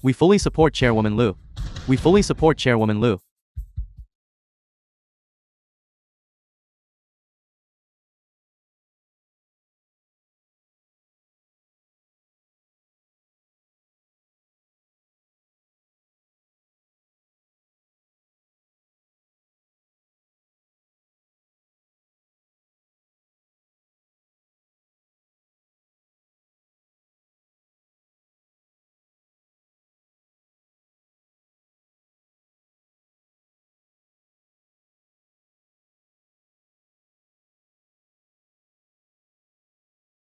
Speaker 2: We fully support Chairwoman Lu. We fully support Chairwoman Lu.